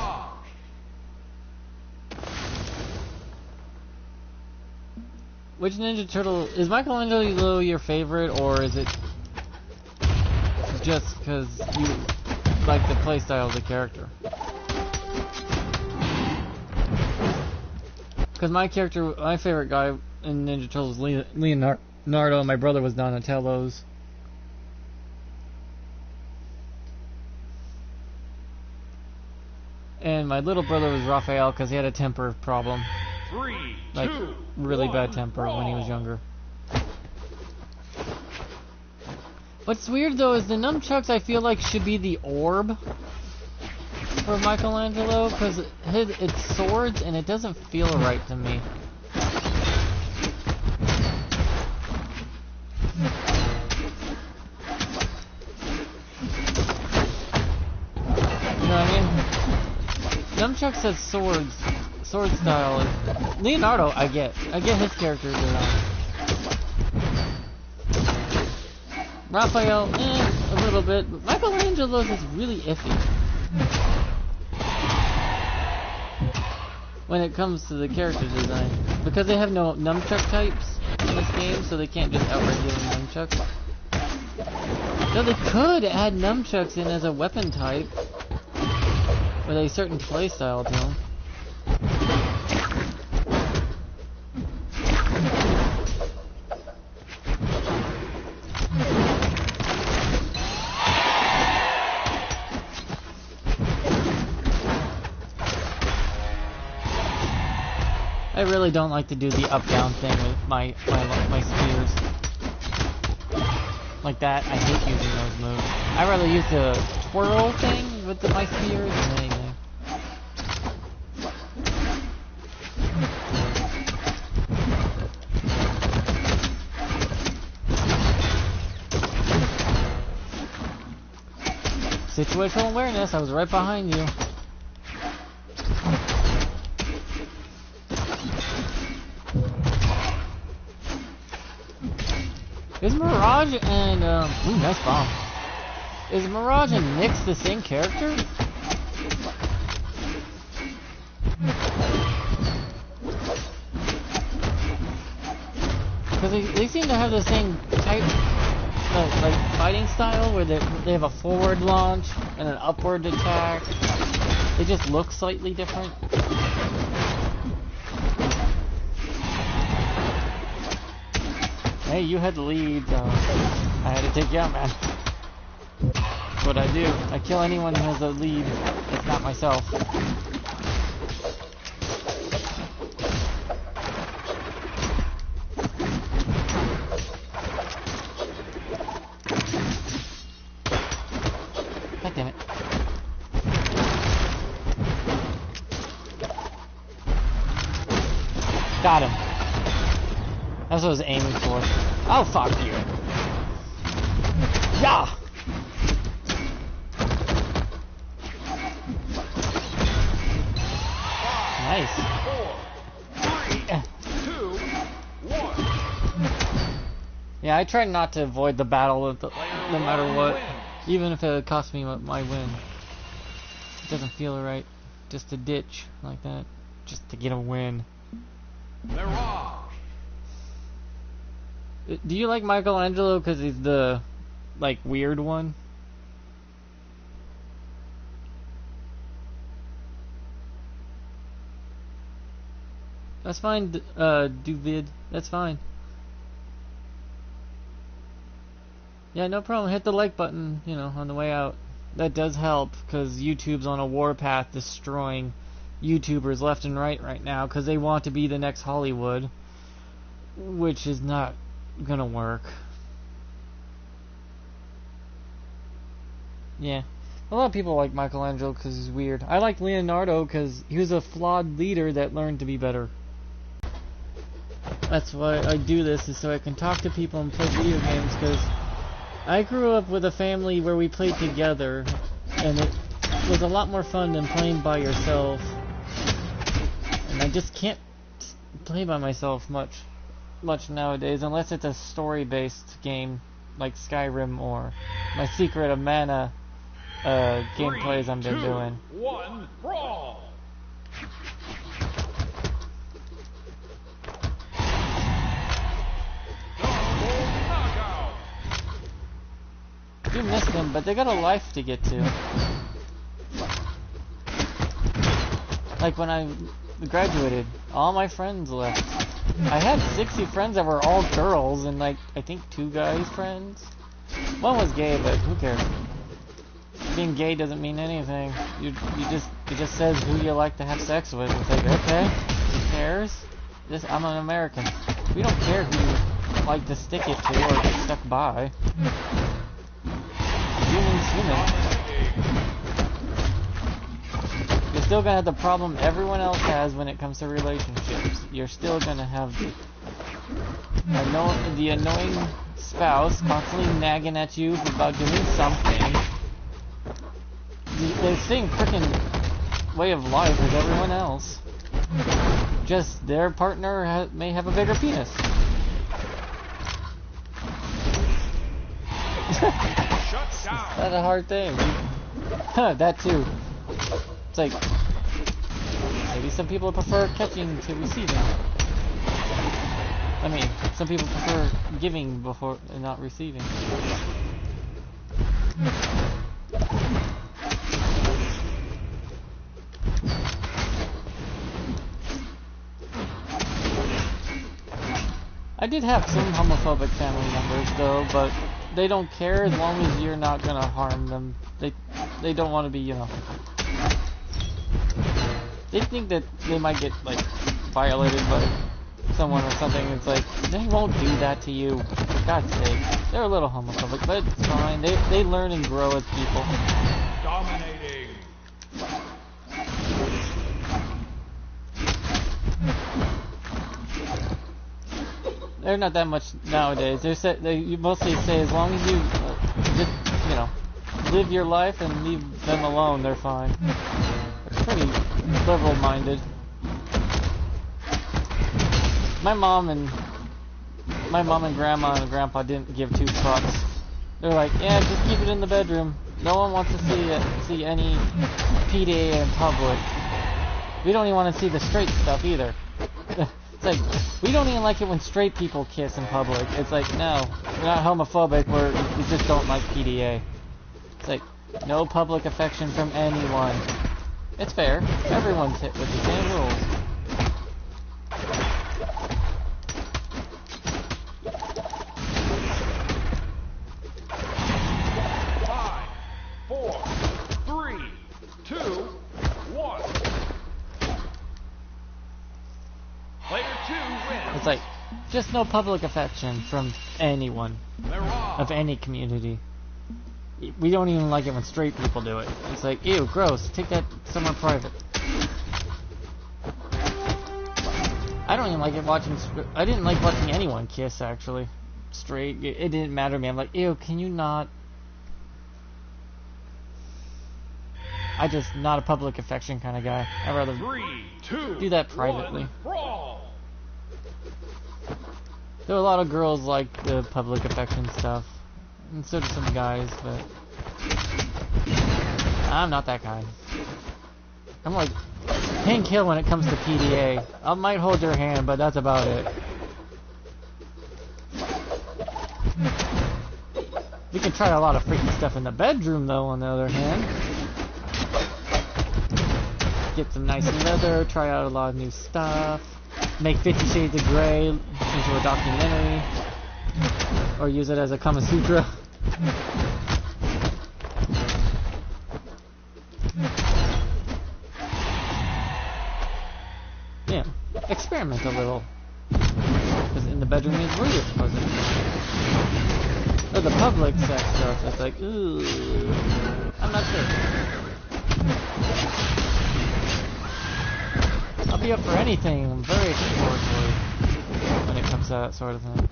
Which Ninja Turtle... Is Michelangelo your favorite, or is it just because you like the playstyle of the character? Because my favorite guy in Ninja Turtles is Leonardo, and my brother was Donatello's. And my little brother was Raphael because he had a temper problem. 3, Like, 2, really 1, bad temper when he was brawl. younger. What's weird though is the nunchucks I feel like should be the orb for Michelangelo, because it's swords and it doesn't feel right to me. You know what I mean? Nunchucks says swords. Sword style is... Leonardo, I get his character design. Raphael, a little bit, but Michelangelo's is really iffy. When it comes to the character design. Because they have no nunchuck types in this game, so they can't just outright give them nunchucks. Though they could add nunchucks in as a weapon type. With a certain playstyle to them. I really don't like to do the up-down thing with my spears. Like that, I hate using those moves. I'd rather use the twirl thing with my spears than anything. Situational awareness, I was right behind you. Is Mirage and, ooh, nice bomb. Is Mirage and Nyx the same character? Because they seem to have the same type, like fighting style, where they have a forward launch and an upward attack. They just look slightly different. Hey, you had the lead, so I had to take you out, man. That's what I do. I kill anyone who has a lead. It's not myself. God damn it. Got him. That's what I was aiming for. Oh, fuck you. Yeah! Nice. 4, 3, 2, 1. Yeah, I try not to avoid the battle no matter what. Even if it costs me my win. It doesn't feel right. Just to ditch like that. Just to get a win. Mirage. Do you like Michelangelo because he's the, like, weird one? That's fine, Duvid. That's fine. Yeah, no problem. Hit the like button, you know, on the way out. That does help, because YouTube's on a warpath destroying YouTubers left and right now, because they want to be the next Hollywood. Which is not gonna work. Yeah. A lot of people like Michelangelo because he's weird. I like Leonardo because he was a flawed leader that learned to be better. That's why I do this, is so I can talk to people and play video games, because I grew up with a family where we played together, and it was a lot more fun than playing by yourself. And I just can't play by myself much nowadays, unless it's a story-based game like Skyrim or my Secret of Mana gameplays I've been doing. 1, brawl. You missed them, but they got a life to get to. Like when I graduated, all my friends left. I had 60 friends that were all girls, and like I think 2 guys friends. One was gay, but who cares? Being gay doesn't mean anything. It just says who you like to have sex with. It's like, okay, who cares? I'm an American. We don't care who you like to stick it to or get stuck by. Human's human. You're still gonna have the problem everyone else has when it comes to relationships. You're still gonna have the annoying spouse constantly nagging at you about doing something. The same freaking way of life as everyone else. Just their partner may have a bigger penis. Shut down. That's a hard thing. That too. It's like, maybe some people prefer catching to receiving. I mean, some people prefer giving before and not receiving. I did have some homophobic family members though, but they don't care as long as you're not gonna harm them. They don't want to be, you know. They think that they might get like violated by someone or something, it's like, they won't do that to you. For God's sake. They're a little homophobic, but it's fine. They learn and grow as people. Dominating. They're not that much nowadays. They mostly say as long as you just, you know, live your life and leave them alone, they're fine. They're pretty liberal-minded. My mom and grandma and grandpa didn't give two fucks. They're like, yeah, just keep it in the bedroom. No one wants to see any PDA in public. We don't even want to see the straight stuff either. It's like, we don't even like it when straight people kiss in public. It's like, no, we're not homophobic, we just don't like PDA. It's like, no public affection from anyone. It's fair. Everyone's hit with the same rules. It's like, just no public affection from anyone of any community. We don't even like it when straight people do it. It's like, ew, gross. Take that somewhere private. I don't even like it watching. I didn't like watching anyone kiss, actually. Straight. It didn't matter to me. I'm like, ew, can you not? I just not a public affection kind of guy. I'd rather do that privately. There are a lot of girls like the public affection stuff, and so do some guys, but I'm not that guy. I'm like Hank Hill when it comes to PDA. I might hold your hand, but that's about it. We can try a lot of freaky stuff in the bedroom, though, on the other hand. Get some nice leather, try out a lot of new stuff. Make 50 Shades of Grey into a documentary, or use it as a Kama Sutra. Yeah, experiment a little, because in the bedroom is where you're supposed to be. Or the public sex stuff, it's like, ooh, I'm not sure. I'll be up for anything. I'm very exploratory when it comes to that sort of thing.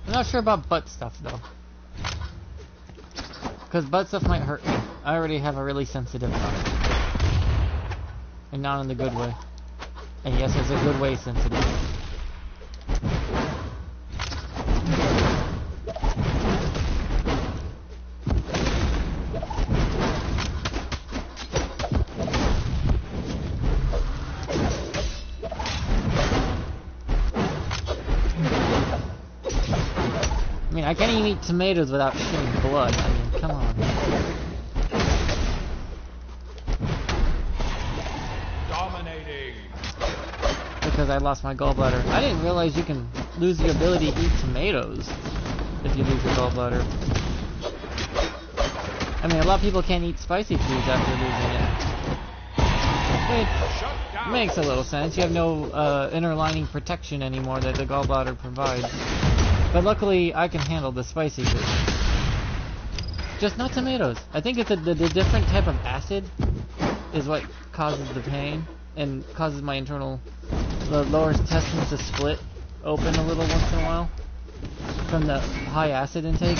I'm not sure about butt stuff though. Because butt stuff might hurt me. I already have a really sensitive butt. And not in the good way. And yes, it's a good way sensitive. I mean, I can't even eat tomatoes without shitting blood. I mean, come on. Dominating. Because I lost my gallbladder. I didn't realize you can lose the ability to eat tomatoes if you lose your gallbladder. I mean, a lot of people can't eat spicy foods after losing it. Which makes a little sense. You have no inner lining protection anymore that the gallbladder provides. But luckily, I can handle the spicy food. Just not tomatoes. I think it's the different type of acid is what causes the pain and causes my internal lower intestines to split open a little once in a while from the high acid intake.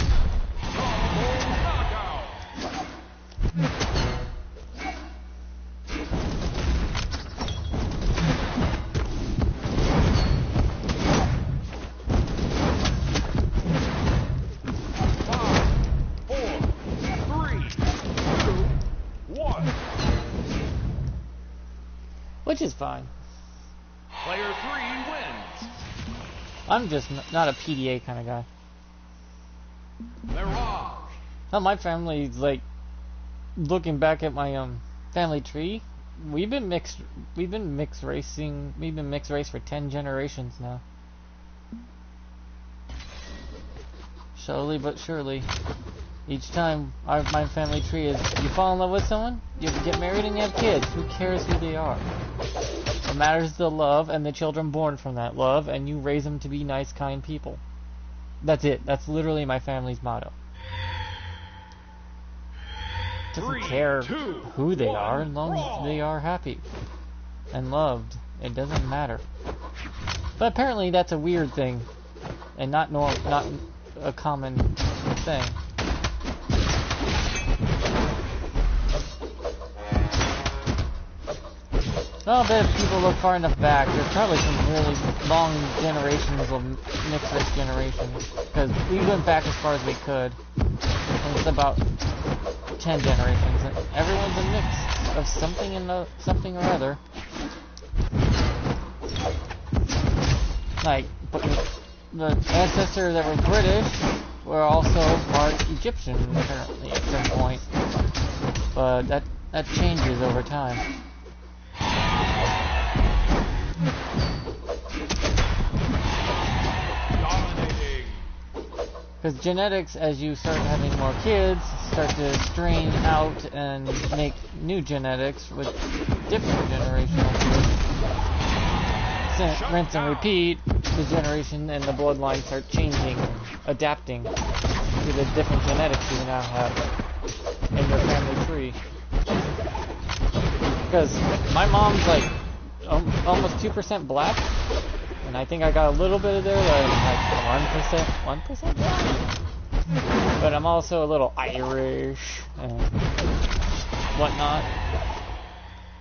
Which is fine. Player 3 wins. I'm just not a PDA kind of guy. Mirage. Hell, my family's like looking back at my family tree, we've been mixed race for 10 generations now. Slowly but surely. Each time my family tree is, you fall in love with someone, you get married and you have kids. Who cares who they are? What matters is the love and the children born from that love, and you raise them to be nice, kind people. That's it. That's literally my family's motto. Doesn't care who they are, as long as they are happy and loved. It doesn't matter. But apparently that's a weird thing, and not a common thing. Well, I bet if people look far enough back, there's probably some really long generations of mixed race generations, because we went back as far as we could, and it's about 10 generations, and everyone's a mix of something or other. Like, the ancestors that were British were also part Egyptian, apparently, at some point. But that changes over time. Because genetics, as you start having more kids, start to strain out and make new genetics with different generational groups. Rinse and repeat, the generation and the bloodline start changing, adapting to the different genetics you now have in your family tree. Because my mom's like almost 2% black, and I think I got a little bit of there, like 1% black. But I'm also a little Irish and whatnot.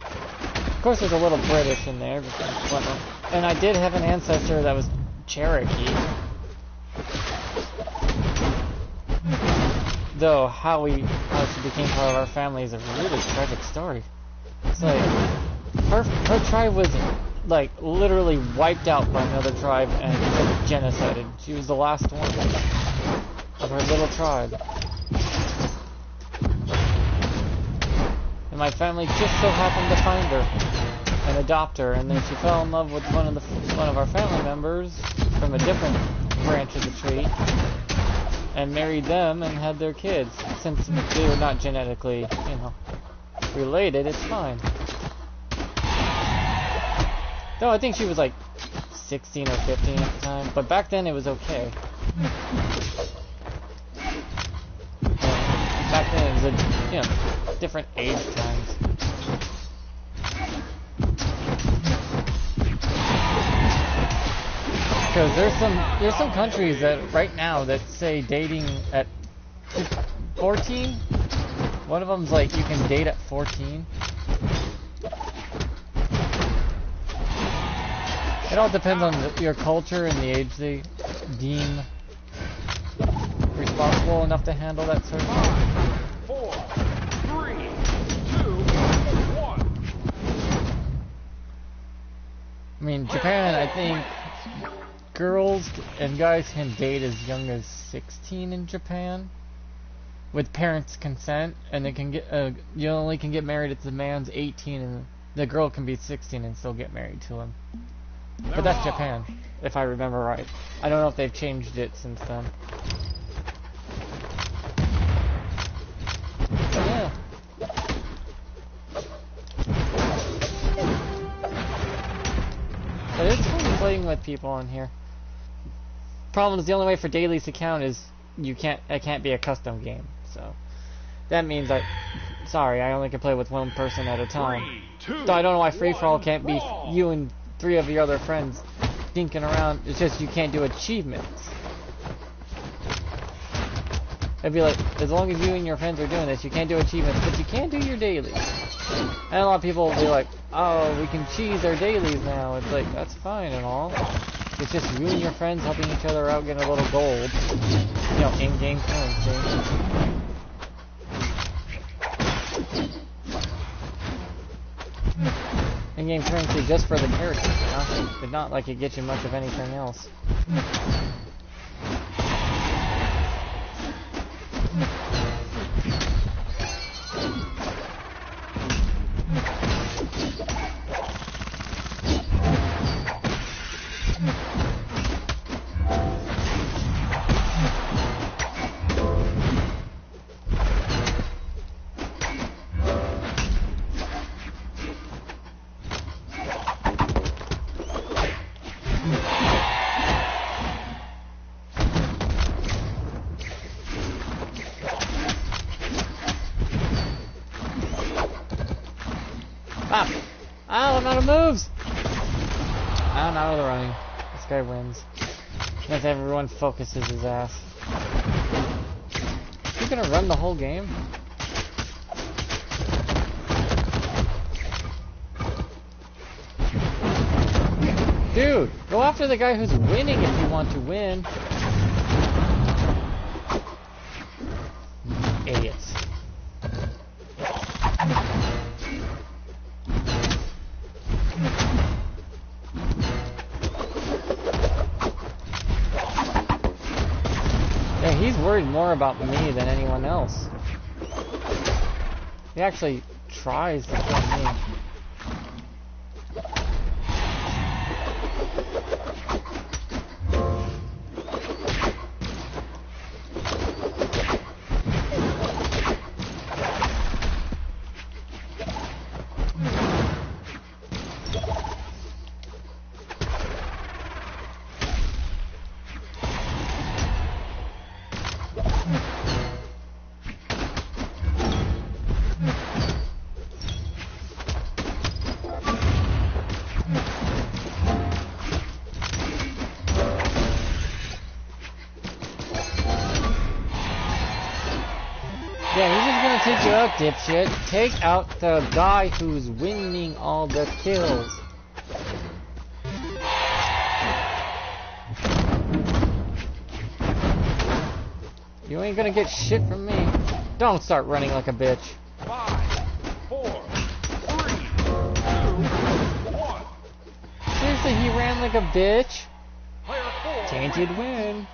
Of course, there's a little British in there, but whatnot. And I did have an ancestor that was Cherokee. Though how she became part of our family is a really tragic story. It's like her tribe was like literally wiped out by another tribe and genocided. She was the last one of her little tribe. And my family just so happened to find her and adopt her, and then she fell in love with one of our family members from a different branch of the tree and married them and had their kids. Since they were not genetically, related, it's fine. Though I think she was like 16 or 15 at the time, but back then it was okay. Back then it was a, different age times. Because there's some countries that right now that say dating at 14. One of them's like you can date at 14. It all depends on your culture and the age they deem responsible enough to handle that sort of thing. 5, 4, 3, 2, 1. I mean, Japan, I think girls and guys can date as young as 16 in Japan with parents' consent, and they can get you only can get married if the man's 18 and the girl can be 16 and still get married to him. But that's Japan, if I remember right. I don't know if they've changed it since then. But yeah. But it's fun playing with people on here. Problem is, the only way for dailies to count is it can't be a custom game. So that means sorry, I only can play with one person at a time. 3, 2, So I don't know why free-for-all can't be you and 3 of your other friends dinking around. It's just you can't do achievements. It'd be like, as long as you and your friends are doing this, you can't do achievements, but you can do your dailies. And a lot of people will be like, oh, we can cheese our dailies now. It's like, that's fine and all. It's just you and your friends helping each other out, getting a little gold. In-game currency. In-game currency just for the characters, but not like it gets you much of anything else. Pop! Oh, I'm out of moves! I'm out of the running. This guy wins. As everyone focuses his ass. You're gonna run the whole game? Dude, go after the guy who's winning if you want to win. Idiots. Yeah, he's worried more about me than anyone else. He actually tries to kill me. Yeah, he's just gonna take you out, dipshit. Take out the guy who's winning all the kills. You ain't gonna get shit from me. Don't start running like a bitch. 5, 4, 3, 2, 1. Seriously, he ran like a bitch. Player 4. Tainted win.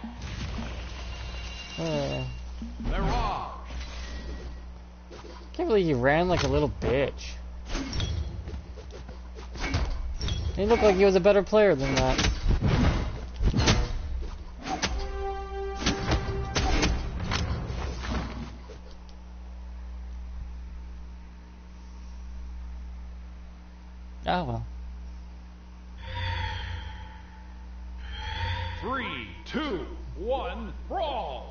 Mirage. Can't believe he ran like a little bitch. He looked like he was a better player than that. Oh well. 3, 2, 1, brawl.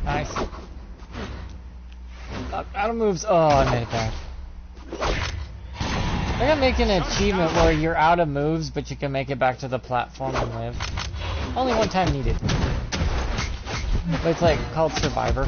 Nice. Out of moves. Oh, I made it back. I gotta make an achievement where you're out of moves, but you can make it back to the platform and live. Only one time needed. But it's like called Survivor.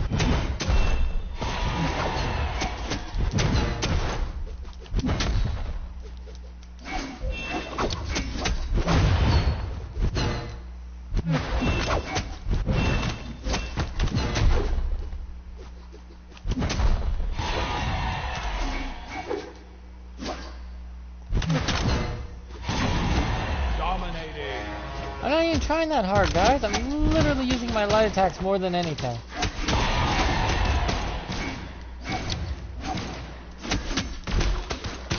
I'm not even trying that hard, guys. I'm literally using my light attacks more than anything.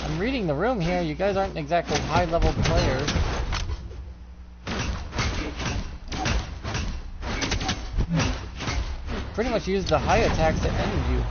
I'm reading the room here. You guys aren't exactly high-level players. Pretty much use the high attacks to end you.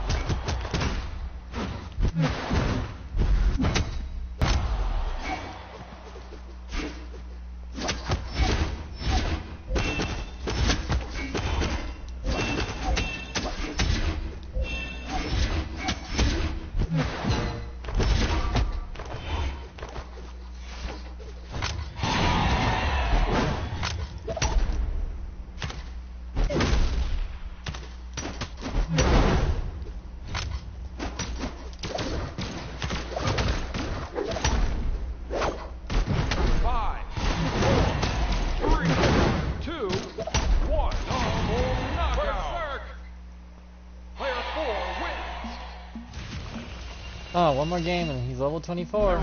one more game and he's level 24.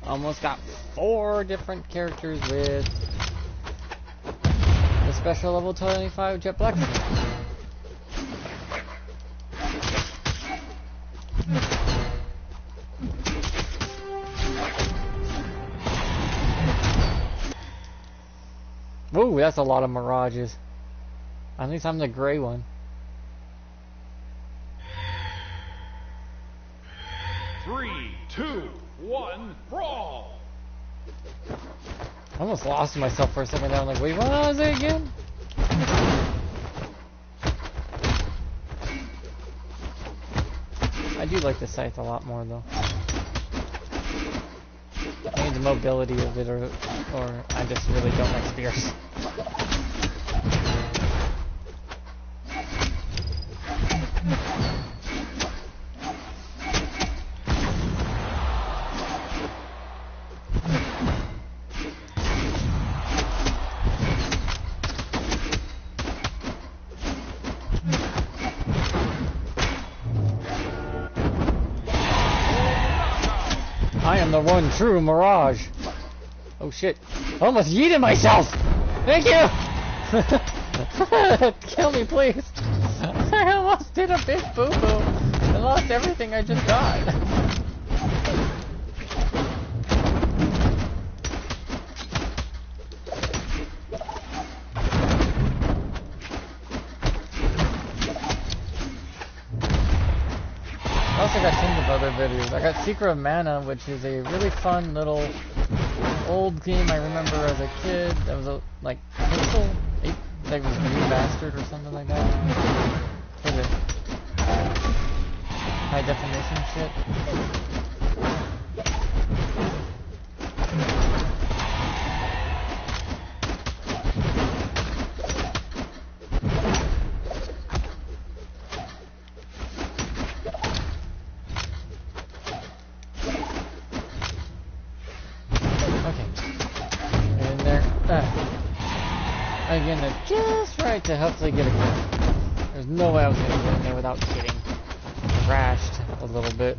Almost got 4 different characters with the special level 25 Jet Black. Ooh, that's a lot of mirages. At least I'm the gray one. Three, two, one, brawl! I almost lost myself for a second there. I'm like, wait, what was it again? I do like the scythe a lot more though. Maybe the mobility of it, or I just really don't like spears. I am the one true Mirage. Oh shit. I almost yeeted myself! Thank you! Kill me, please! I almost did a big boo-boo and lost everything I just got. I also got tons of other videos. I got Secret of Mana, which is a really fun little old game I remember as a kid. That was like pixel, like it was remastered or something like that. For the high definition shit. Again, they're just right to hopefully get a kill. There's no way I was gonna get in there without getting crashed a little bit.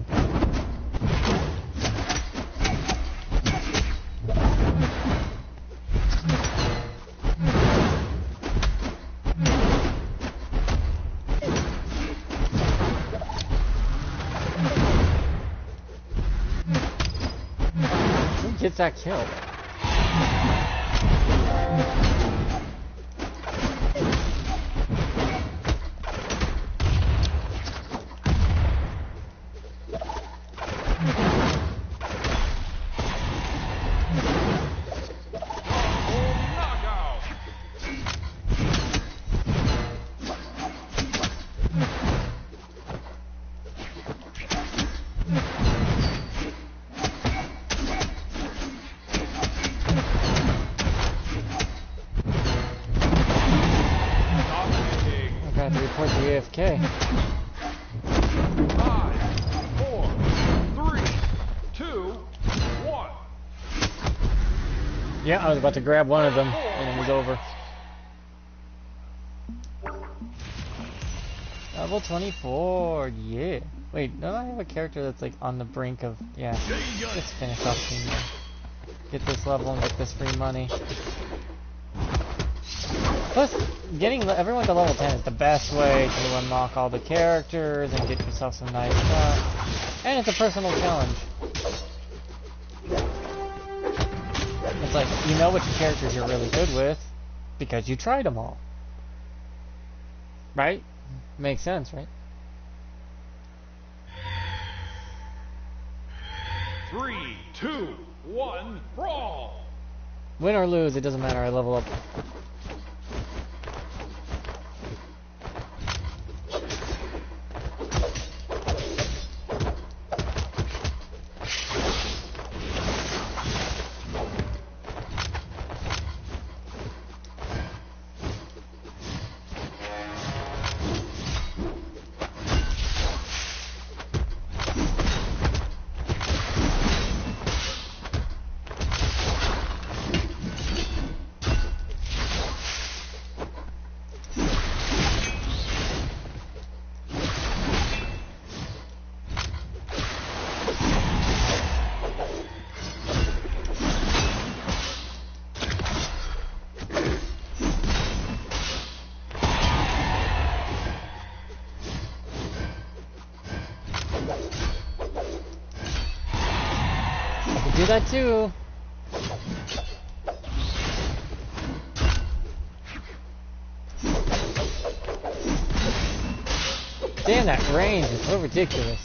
Who gets that kill? Report the AFK. 5, 4, 3, 2, 1. Yeah, I was about to grab one of them, and it was over. Level 24, yeah. Wait, don't I have a character that's like on the brink of... Yeah, let's finish off team. Get this level and get this free money. Plus, getting everyone to level 10 is the best way to unlock all the characters and get yourself some nice stuff. And it's a personal challenge. It's like, you know which characters you're really good with, because you tried them all. Right? Makes sense, right? 3, 2, 1, brawl! Win or lose, it doesn't matter, I level up. do that too. Damn, that range is so ridiculous.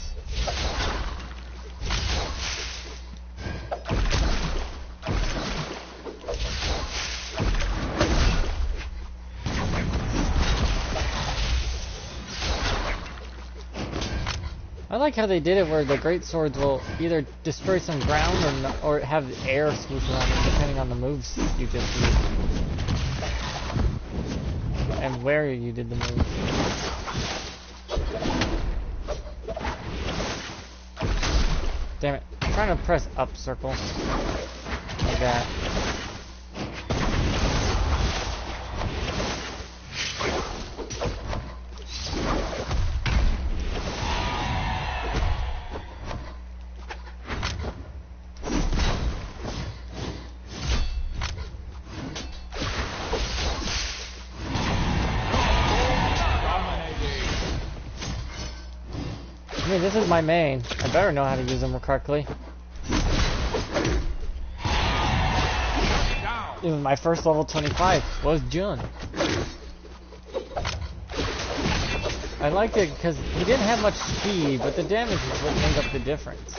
I like how they did it where the great swords will either destroy some ground or have air swoosh around them depending on the moves you just used. And where you did the move. Damn it. I'm trying to press up circle. Like that. I mean, this is my main. I better know how to use them correctly. Even my first level 25 was Jun. I liked it because he didn't have much speed, but the damage is what made up the difference.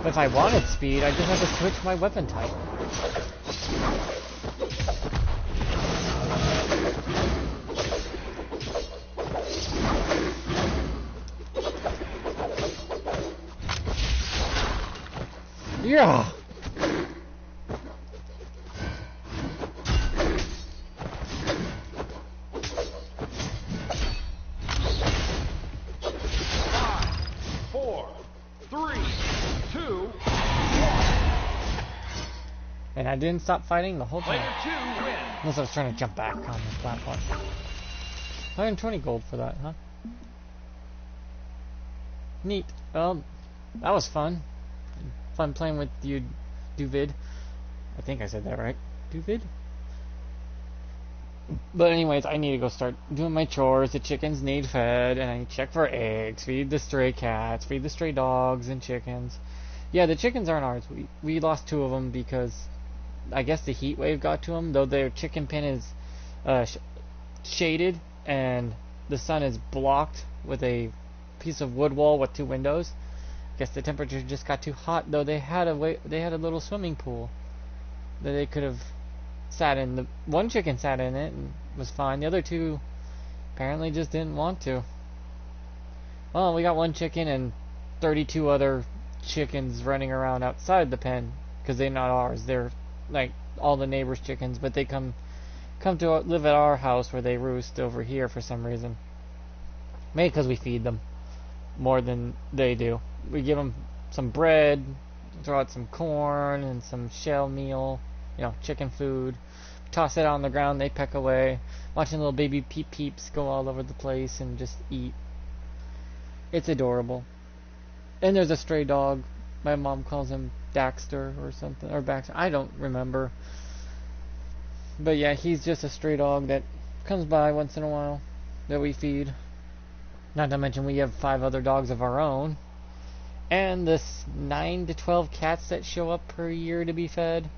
But if I wanted speed, I just had to switch my weapon type. Yeah. And I didn't stop fighting the whole time. Unless I was trying to jump back on the platform. 120 gold for that, huh? Neat. Well, that was fun. Fun playing with you, Duvid. I think I said that right. Duvid? But anyways, I need to go start doing my chores. The chickens need fed, and I check for eggs, feed the stray cats, feed the stray dogs and chickens. Yeah, the chickens aren't ours. We lost 2 of them because I guess the heat wave got to them, though their chicken pen is shaded and the sun is blocked with a piece of wood wall with 2 windows. I guess the temperature just got too hot, though they had a little swimming pool that they could have sat in. The one chicken sat in it and was fine. The other 2 apparently just didn't want to. Well, we got 1 chicken and 32 other chickens running around outside the pen because they're not ours. They're like all the neighbors' chickens, but they come to live at our house where they roost over here for some reason. Maybe because we feed them more than they do. We give them some bread, throw out some corn and some shell meal, chicken food. Toss it on the ground, they peck away. Watching little baby peeps go all over the place and just eat. It's adorable. And there's a stray dog. My mom calls him Daxter or something, or Baxter. I don't remember. But yeah, he's just a stray dog that comes by once in a while that we feed. Not to mention we have 5 other dogs of our own. And this 9 to 12 cats that show up per year to be fed.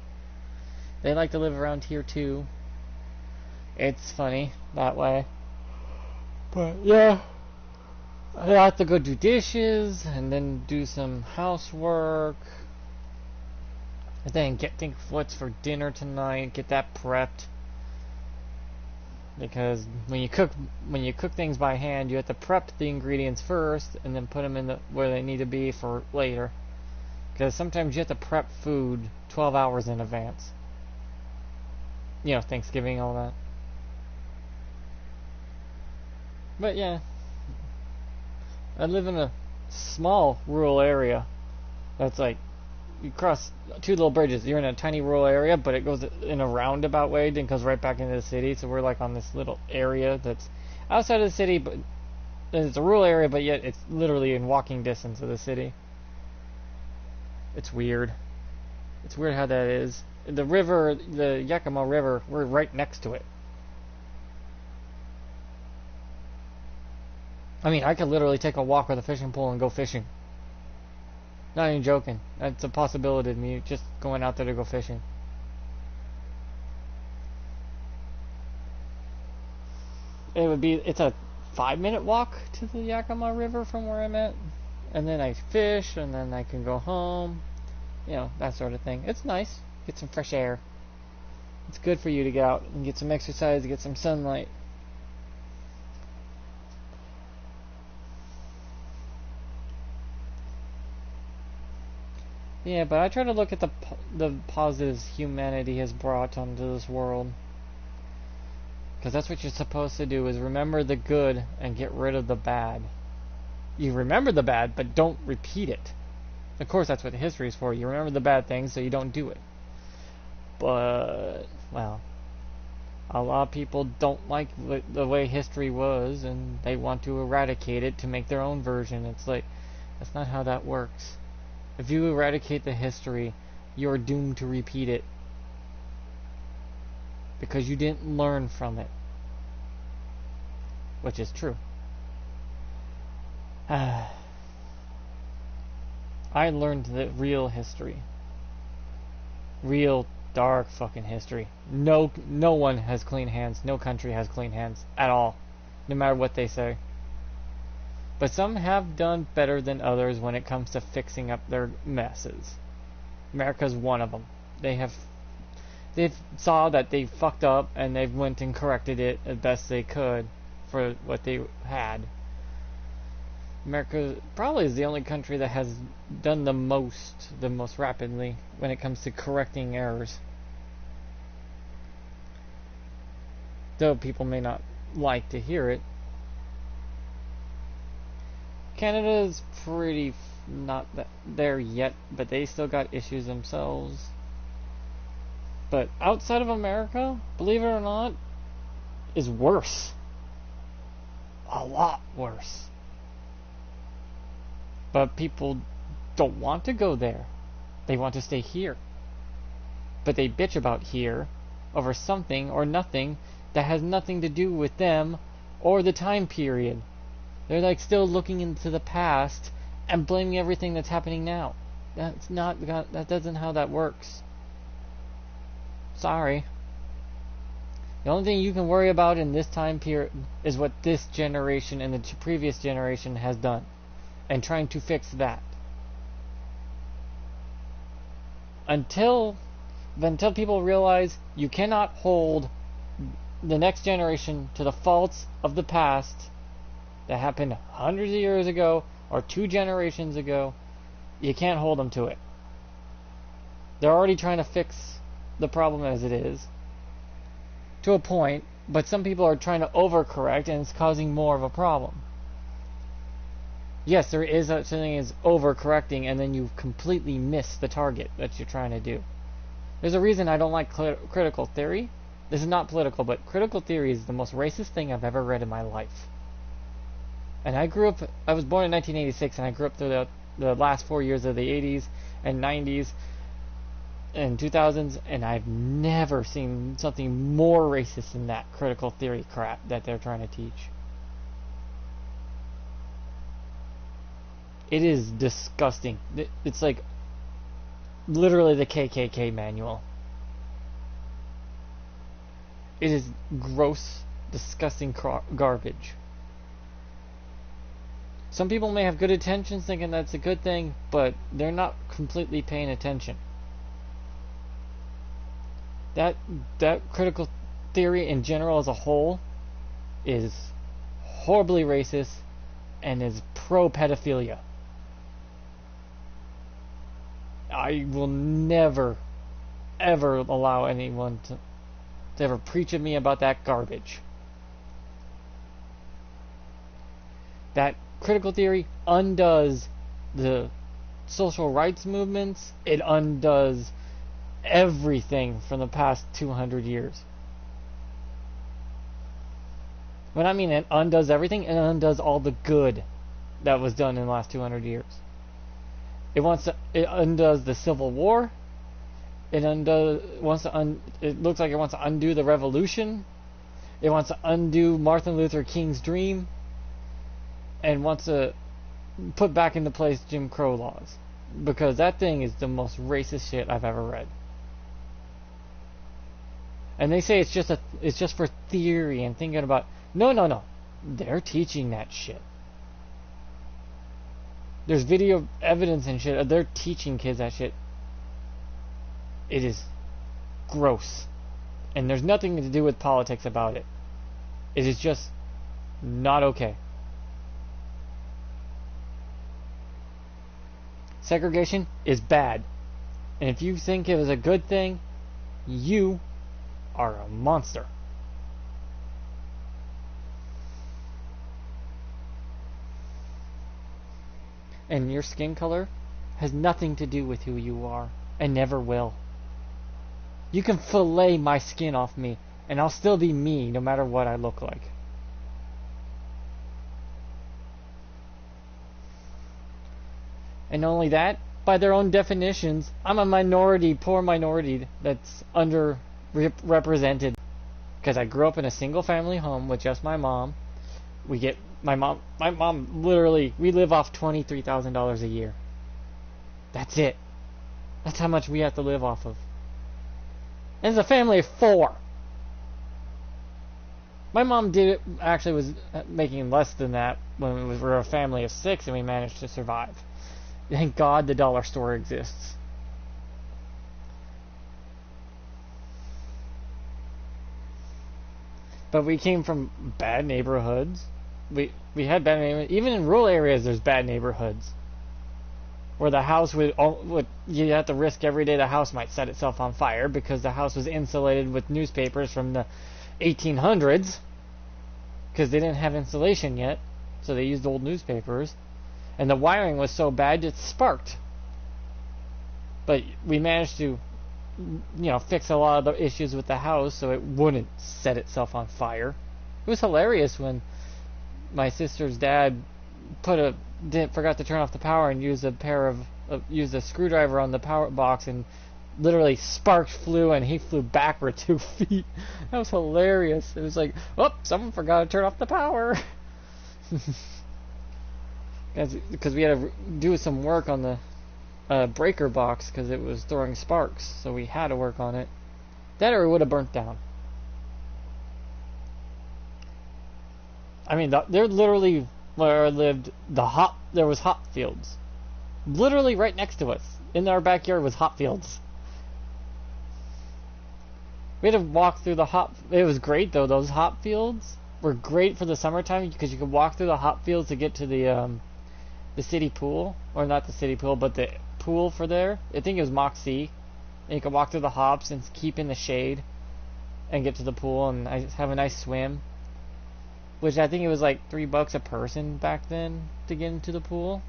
They like to live around here too. It's funny that way. But yeah, I have to go do dishes and then do some housework. And then think what's for dinner tonight. Get that prepped. Because when you cook things by hand, you have to prep the ingredients first and then put them in where they need to be for later. Because sometimes you have to prep food 12 hours in advance. Thanksgiving, all that. But yeah, I live in a small rural area. That's like, you cross 2 little bridges. You're in a tiny rural area, but it goes in a roundabout way, then goes right back into the city. So we're like on this little area that's outside of the city, but it's a rural area, but yet it's literally in walking distance of the city. It's weird. It's weird how that is. The river, the Yakima River, we're right next to it. I mean, I could literally take a walk with a fishing pole and go fishing. Not even joking. That's a possibility to me, just going out there to go fishing. It's a 5-minute walk to the Yakima River from where I'm at. And then I fish, and then I can go home. You know, that sort of thing. It's nice. Get some fresh air. It's good for you to get out and get some exercise, get some sunlight. Yeah, but I try to look at the positives humanity has brought onto this world. Because that's what you're supposed to do, is remember the good and get rid of the bad. You remember the bad, but don't repeat it. Of course, that's what history is for. You remember the bad things so you don't do it. But, well, a lot of people don't like the way history was, and they want to eradicate it to make their own version. It's like, that's not how that works. If you eradicate the history, you're doomed to repeat it. Because you didn't learn from it. Which is true. I learned the real history. Real dark fucking history. No one has clean hands. No country has clean hands at all. No matter what they say. But some have done better than others when it comes to fixing up their messes. America's one of them. They've saw that they fucked up and they went and corrected it as best they could for what they had. America probably is the only country that has done the most rapidly when it comes to correcting errors. Though people may not like to hear it. Canada is pretty not there yet, but they still got issues themselves. But outside of America, believe it or not, is worse. A lot worse. But people don't want to go there. They want to stay here. But they bitch about here over something or nothing that has nothing to do with them or the time period. They're like still looking into the past and blaming everything that's happening now. That doesn't how that works. Sorry. The only thing you can worry about in this time period is what this generation and the previous generation has done, and trying to fix that. Until people realize you cannot hold the next generation to the faults of the past that happened hundreds of years ago or 2 generations ago, you can't hold them to it. They're already trying to fix the problem as it is to a point, but some people are trying to overcorrect and it's causing more of a problem. Yes, there is such a thing as overcorrecting and then you completely miss the target that you're trying to do. There's a reason I don't like critical theory. This is not political, but critical theory is the most racist thing I've ever read in my life. And I was born in 1986 and I grew up through the last 4 years of the 80s and 90s and 2000s, and I've never seen something more racist than that critical theory crap that they're trying to teach. It is disgusting. It's like literally the KKK manual. It is gross, disgusting garbage. Some people may have good intentions thinking that's a good thing, but they're not completely paying attention. That critical theory in general as a whole is horribly racist and is pro-pedophilia. I will never, ever allow anyone to ever preach at me about that garbage. That critical theory undoes the social rights movements. It undoes everything from the past 200 years. When I mean it undoes everything, it undoes all the good that was done in the last 200 years. It undoes the Civil War. It looks like it wants to undo the Revolution. It wants to undo Martin Luther King's dream. And wants to put back into place Jim Crow laws. because that thing is the most racist shit I've ever read. And they say it's just for theory and thinking about. No. They're teaching that shit. There's video evidence and shit. They're teaching kids that shit. It is gross. And there's nothing to do with politics about it. It is just not okay. Segregation is bad. And if you think it was a good thing, you are a monster. And your skin color has nothing to do with who you are, and never will. You can fillet my skin off me, and I'll still be me no matter what I look like. And not only that, by their own definitions, I'm a minority, poor minority that's underrepresented. Because I grew up in a single family home with just my mom. My mom literally, we live off $23,000 a year. That's it. That's how much we have to live off of. And it's a family of 4. My mom was making less than that when we were a family of 6 and we managed to survive. Thank God the dollar store exists. But we came from bad neighborhoods. We had bad neighborhoods. Even in rural areas, there's bad neighborhoods. Where the house you have to risk every day the house might set itself on fire because the house was insulated with newspapers from the 1800s. Because they didn't have insulation yet. So they used old newspapers. And the wiring was so bad it sparked. But we managed to, fix a lot of the issues with the house so it wouldn't set itself on fire. It was hilarious when my sister's dad forgot to turn off the power and used a screwdriver on the power box, and literally sparks flew and he flew backward 2 feet. That was hilarious. It was like, oh, someone forgot to turn off the power. Because we had to do some work on the breaker box because it was throwing sparks, so we had to work on it. That or it would have burnt down. I mean, there literally where I lived, there was hop fields, literally right next to us. In our backyard was hop fields. We had to walk through the hop. It was great though. Those hop fields were great for the summertime because you could walk through the hop fields to get to the city pool, or not the city pool, but the pool for there. I think it was Moxie. And you could walk through the hops and keep in the shade and get to the pool and have a nice swim. Which I think it was like $3 a person back then to get into the pool.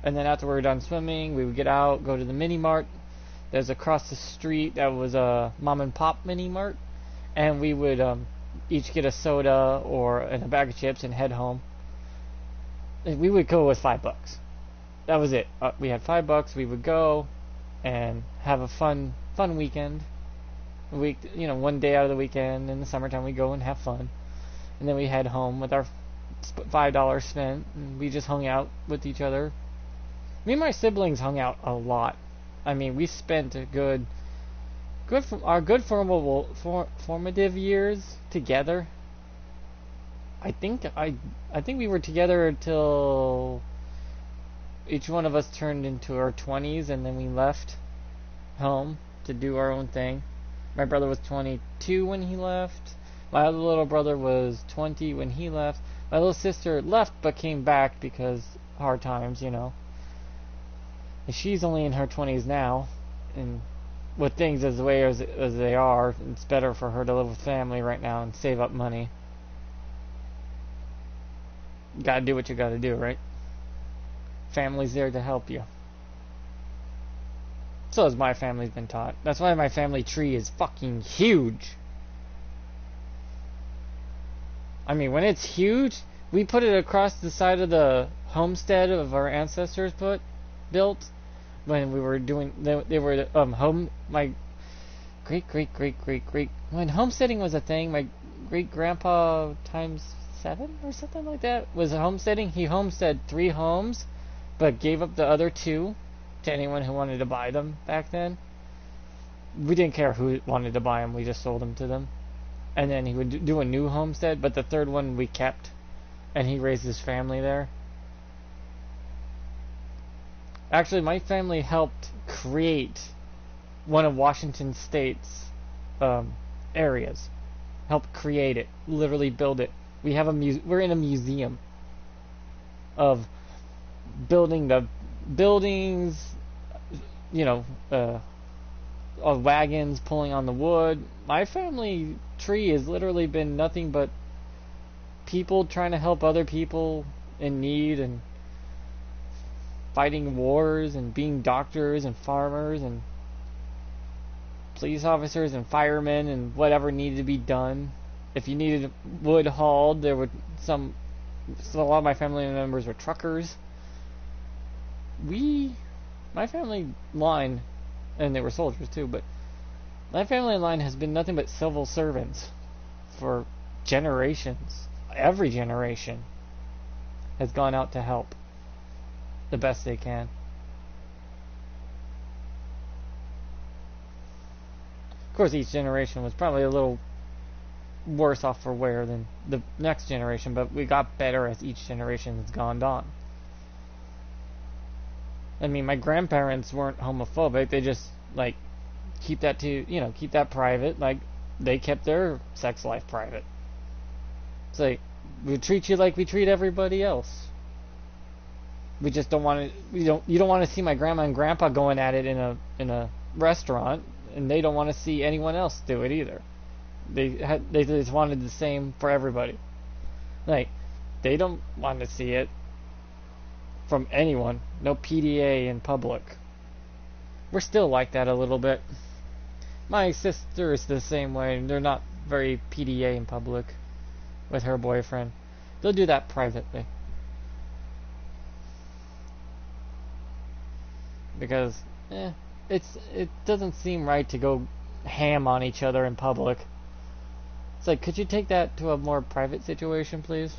And then after we were done swimming, we would get out, go to the mini mart. There's across the street that was a mom and pop mini mart, and we would each get a soda and a bag of chips and head home. And we would go with $5. That was it. We had $5. We would go and have a fun weekend. One day out of the weekend in the summertime we go and have fun. And then we head home with our $5 spent, and we just hung out with each other. Me and my siblings hung out a lot. I mean, we spent formative years together. I think we were together until each one of us turned into our 20s, and then we left home to do our own thing. My brother was 22 when he left. My other little brother was 20 when he left. My little sister left but came back because hard times, And she's only in her 20s now, and with things as the way as they are, it's better for her to live with family right now and save up money. You gotta do what you gotta do, right? Family's there to help you. So has my family's been taught. That's why my family tree is fucking huge. I mean, when it's huge, we put it across the side of the homestead of our ancestors built when we were doing. They were my great when homesteading was a thing. My great grandpa times 7 or something like that was homesteading. He homesteaded 3 homes, but gave up the other 2 to anyone who wanted to buy them back then. We didn't care who wanted to buy them, we just sold them to them. And then he would do a new homestead, but the third one we kept, and he raised his family there. Actually, my family helped create one of Washington State's areas. Helped create it, literally build it. We have we're in a museum of building the buildings, you know, of wagons pulling on the wood. My family tree has literally been nothing but people trying to help other people in need and fighting wars and being doctors and farmers and police officers and firemen and whatever needed to be done. If you needed wood hauled, there would so a lot of my family members were truckers. My family line, and they were soldiers too, but my family line has been nothing but civil servants for generations. Every generation has gone out to help the best they can. Of course, each generation was probably a little worse off for wear than the next generation, but we got better as each generation has gone on. I mean, my grandparents weren't homophobic. They just, like, keep that private. Like, they kept their sex life private. It's like, we treat you like we treat everybody else. We just don't want to, you don't want to see my grandma and grandpa going at it in a restaurant, and they don't want to see anyone else do it either. They just wanted the same for everybody. Like, they don't want to see it from anyone. No PDA in public. We're still like that a little bit. My sister is the same way. They're not very PDA in public with her boyfriend. They'll do that privately. Because, it doesn't seem right to go ham on each other in public. It's like, could you take that to a more private situation, please?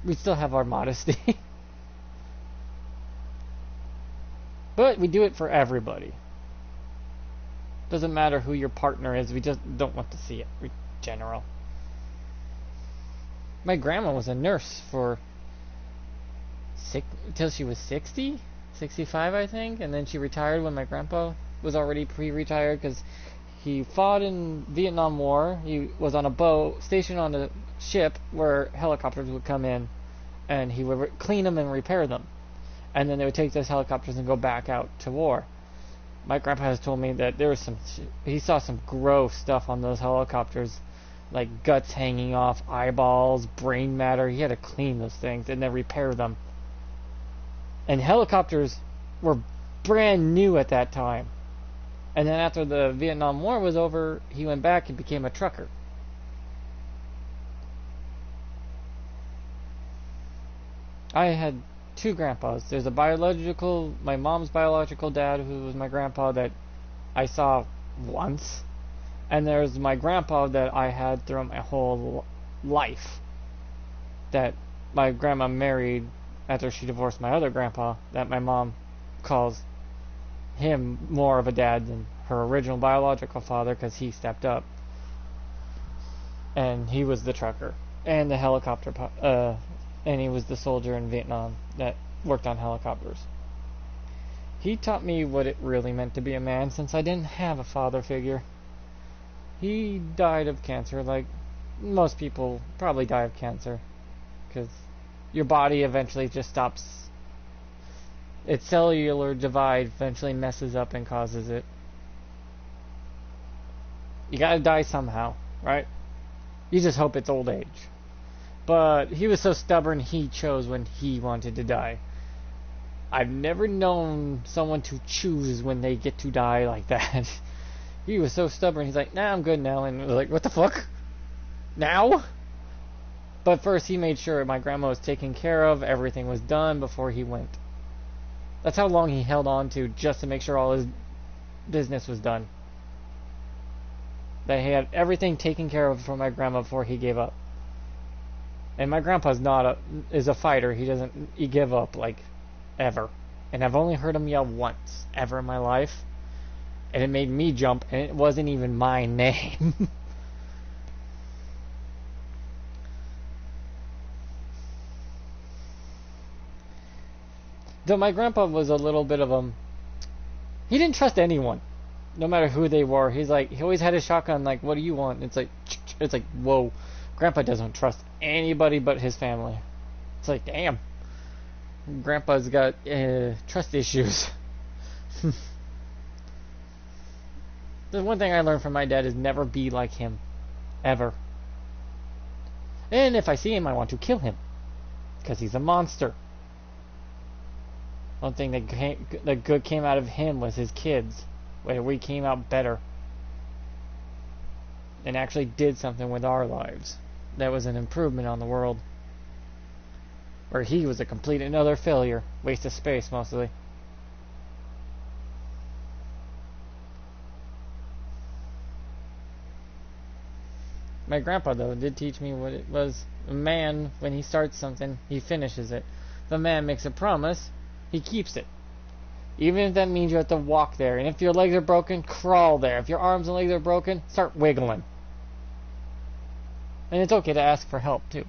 We still have our modesty. But we do it for everybody. Doesn't matter who your partner is, we just don't want to see it in general. My grandma was a nurse until she was 60? 65, I think, and then she retired when my grandpa was already pre-retired because he fought in Vietnam War. He was on a boat, stationed on a ship where helicopters would come in, and he would clean them and repair them. And then they would take those helicopters and go back out to war. My grandpa has told me that he saw some gross stuff on those helicopters, like guts hanging off, eyeballs, brain matter. He had to clean those things and then repair them. And helicopters were brand new at that time. And then after the Vietnam War was over, he went back and became a trucker. I had two grandpas. There's my mom's biological dad, who was my grandpa, that I saw once. And there's my grandpa that I had throughout my whole life, that my grandma married after she divorced my other grandpa, that my mom calls him more of a dad than her original biological father because he stepped up. And he was the trucker and the helicopter and he was the soldier in Vietnam that worked on helicopters. He taught me what it really meant to be a man, since I didn't have a father figure. He died of cancer, like most people probably die of cancer, because your body eventually just stops. Its cellular divide eventually messes up and causes it. You gotta die somehow, right? You just hope it's old age. But he was so stubborn, he chose when he wanted to die. I've never known someone to choose when they get to die like that. He was so stubborn, he's like, nah, I'm good now. And we're like, what the fuck? Now? But first he made sure my grandma was taken care of, everything was done before he went. That's how long he held on to, just to make sure all his business was done. That he had everything taken care of for my grandma before he gave up. And my grandpa's is a fighter. He give up, like, ever. And I've only heard him yell once ever in my life. And it made me jump, and it wasn't even my name. Though my grandpa was a little bit of a... He didn't trust anyone, no matter who they were. He always had his shotgun, like, what do you want? And it's like, whoa. Grandpa doesn't trust anybody but his family. It's like, damn. Grandpa's got trust issues. The one thing I learned from my dad is never be like him. Ever. And if I see him, I want to kill him. Because he's a monster. One thing that good came out of him was his kids. Where we came out better. And actually did something with our lives. That was an improvement on the world. Where he was a complete and utter failure. Waste of space, mostly. My grandpa, though, did teach me what it was. A man, when he starts something, he finishes it. If a man makes a promise, he keeps it. Even if that means you have to walk there. And if your legs are broken, crawl there. If your arms and legs are broken, start wiggling. And it's okay to ask for help, too.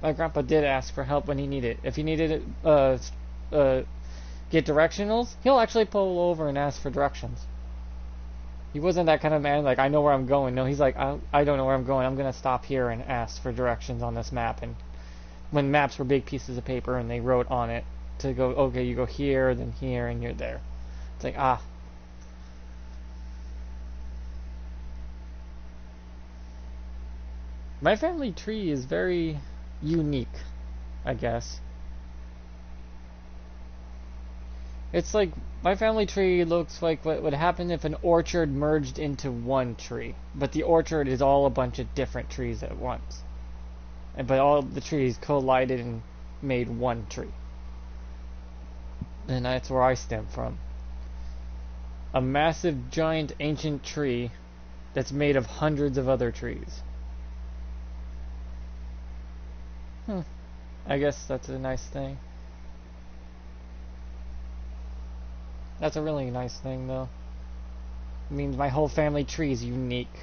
My grandpa did ask for help when he needed it. If he needed it, get directionals, he'll actually pull over and ask for directions. He wasn't that kind of man, like, I know where I'm going. No, he's like, I don't know where I'm going. I'm going to stop here and ask for directions on this map. And when maps were big pieces of paper and they wrote on it to go, okay, you go here, then here, and you're there. It's like, My family tree is very unique, I guess. It's like, my family tree looks like what would happen if an orchard merged into one tree. But the orchard is all a bunch of different trees at once. But all the trees collided and made one tree. And that's where I stem from. A massive, giant, ancient tree that's made of hundreds of other trees. I guess that's a nice thing. That's a really nice thing, though. It means my whole family tree is unique.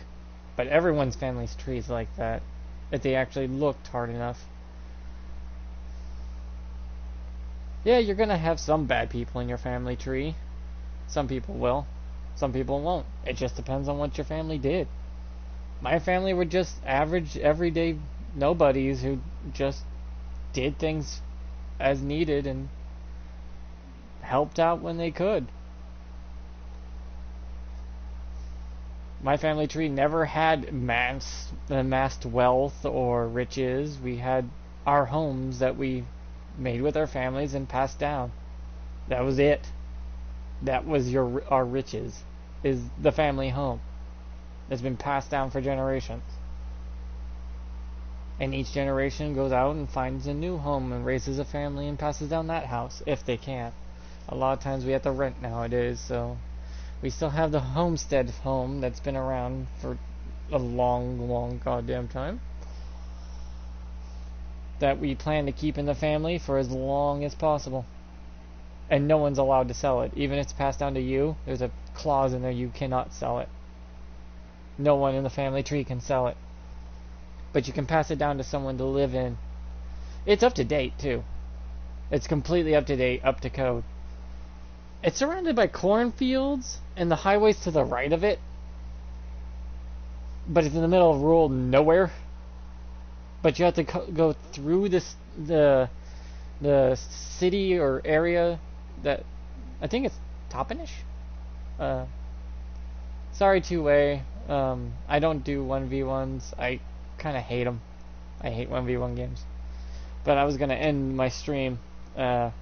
But everyone's family's tree is like that. If they actually looked hard enough. Yeah, you're gonna have some bad people in your family tree. Some people will. Some people won't. It just depends on what your family did. My family were just average, everyday nobodies who just did things as needed and helped out when they could. My family tree never had amassed wealth or riches. We had our homes that we made with our families and passed down. That was it. That was our riches, is the family home. That's been passed down for generations. And each generation goes out and finds a new home and raises a family and passes down that house, if they can. A lot of times we have to rent nowadays, so we still have the homestead home that's been around for a long, long goddamn time. That we plan to keep in the family for as long as possible. And no one's allowed to sell it. Even if it's passed down to you, there's a clause in there you cannot sell it. No one in the family tree can sell it. But you can pass it down to someone to live in. It's up to date, too. It's completely up to date, up to code. It's surrounded by cornfields and the highways to the right of it. But it's in the middle of rural nowhere. But you have to go through the city or area that I think it's Toppenish. Sorry, two-way. I don't do 1v1s. I kind of hate them. I hate 1v1 games. But I was gonna end my stream now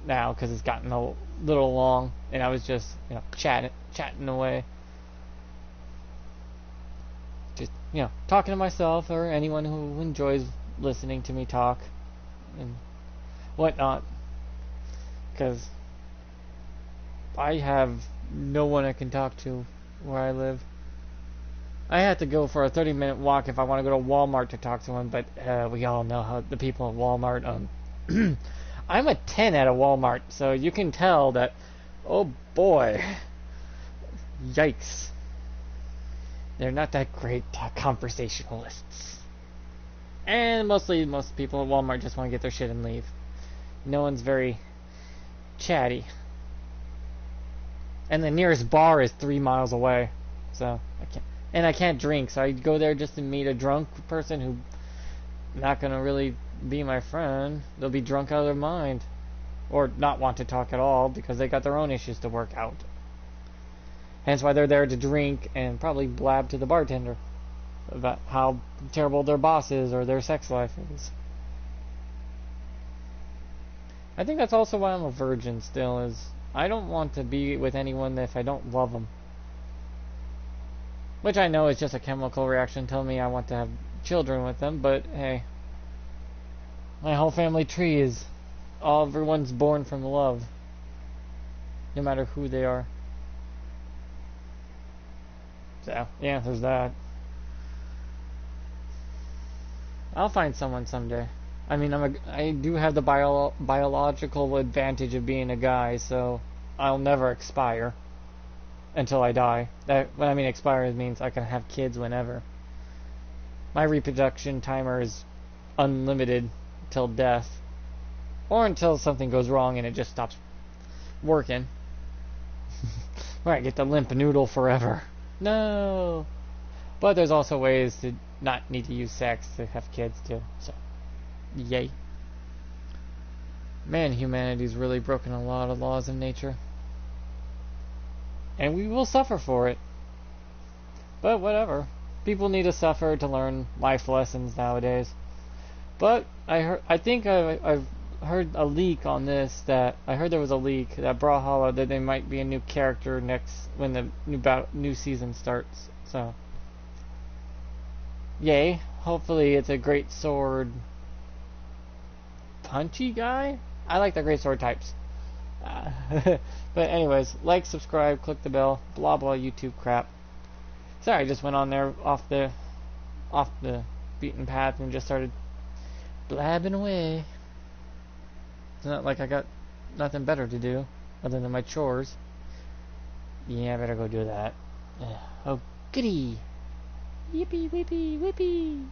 because it's gotten a little long, and I was just chatting away. Just talking to myself or anyone who enjoys listening to me talk and whatnot, because I have no one I can talk to where I live. I have to go for a 30-minute walk if I want to go to Walmart to talk to someone, but we all know how the people at Walmart, I'm a 10 at a Walmart, so you can tell that, oh boy, yikes. They're not that great conversationalists. And most people at Walmart just want to get their shit and leave. No one's very chatty. And the nearest bar is 3 miles away. So, I can't drink, so I go there just to meet a drunk person who not gonna really be my friend. They'll be drunk out of their mind. Or not want to talk at all because they got their own issues to work out. Hence why they're there to drink and probably blab to the bartender about how terrible their boss is or their sex life is. I think that's also why I'm a virgin still, is I don't want to be with anyone if I don't love them. Which I know is just a chemical reaction telling me I want to have children with them, but hey. My whole family tree is everyone's born from love. No matter who they are. So, yeah, there's that. I'll find someone someday. I mean, I do have the biological advantage of being a guy, so I'll never expire until I die. When I mean expire, it means I can have kids whenever. My reproduction timer is unlimited till death, or until something goes wrong and it just stops working. Where I get to limp noodle forever. No. But there's also ways to not need to use sex to have kids too. So, yay. Man, humanity's really broken a lot of laws of nature. And we will suffer for it. But whatever. People need to suffer to learn life lessons nowadays. But I think I've heard a leak on this, that I heard there was a leak that Brawlhalla, that there might be a new character when the new season starts. So, yay. Hopefully it's a great sword punchy guy. I like the great sword types. But anyways, like, subscribe, click the bell, blah blah YouTube crap. Sorry, I just went on there off the beaten path and just started blabbing away. It's not like I got nothing better to do other than my chores. Yeah, I better go do that. Oh, goody. Yippee, whippy, whippy.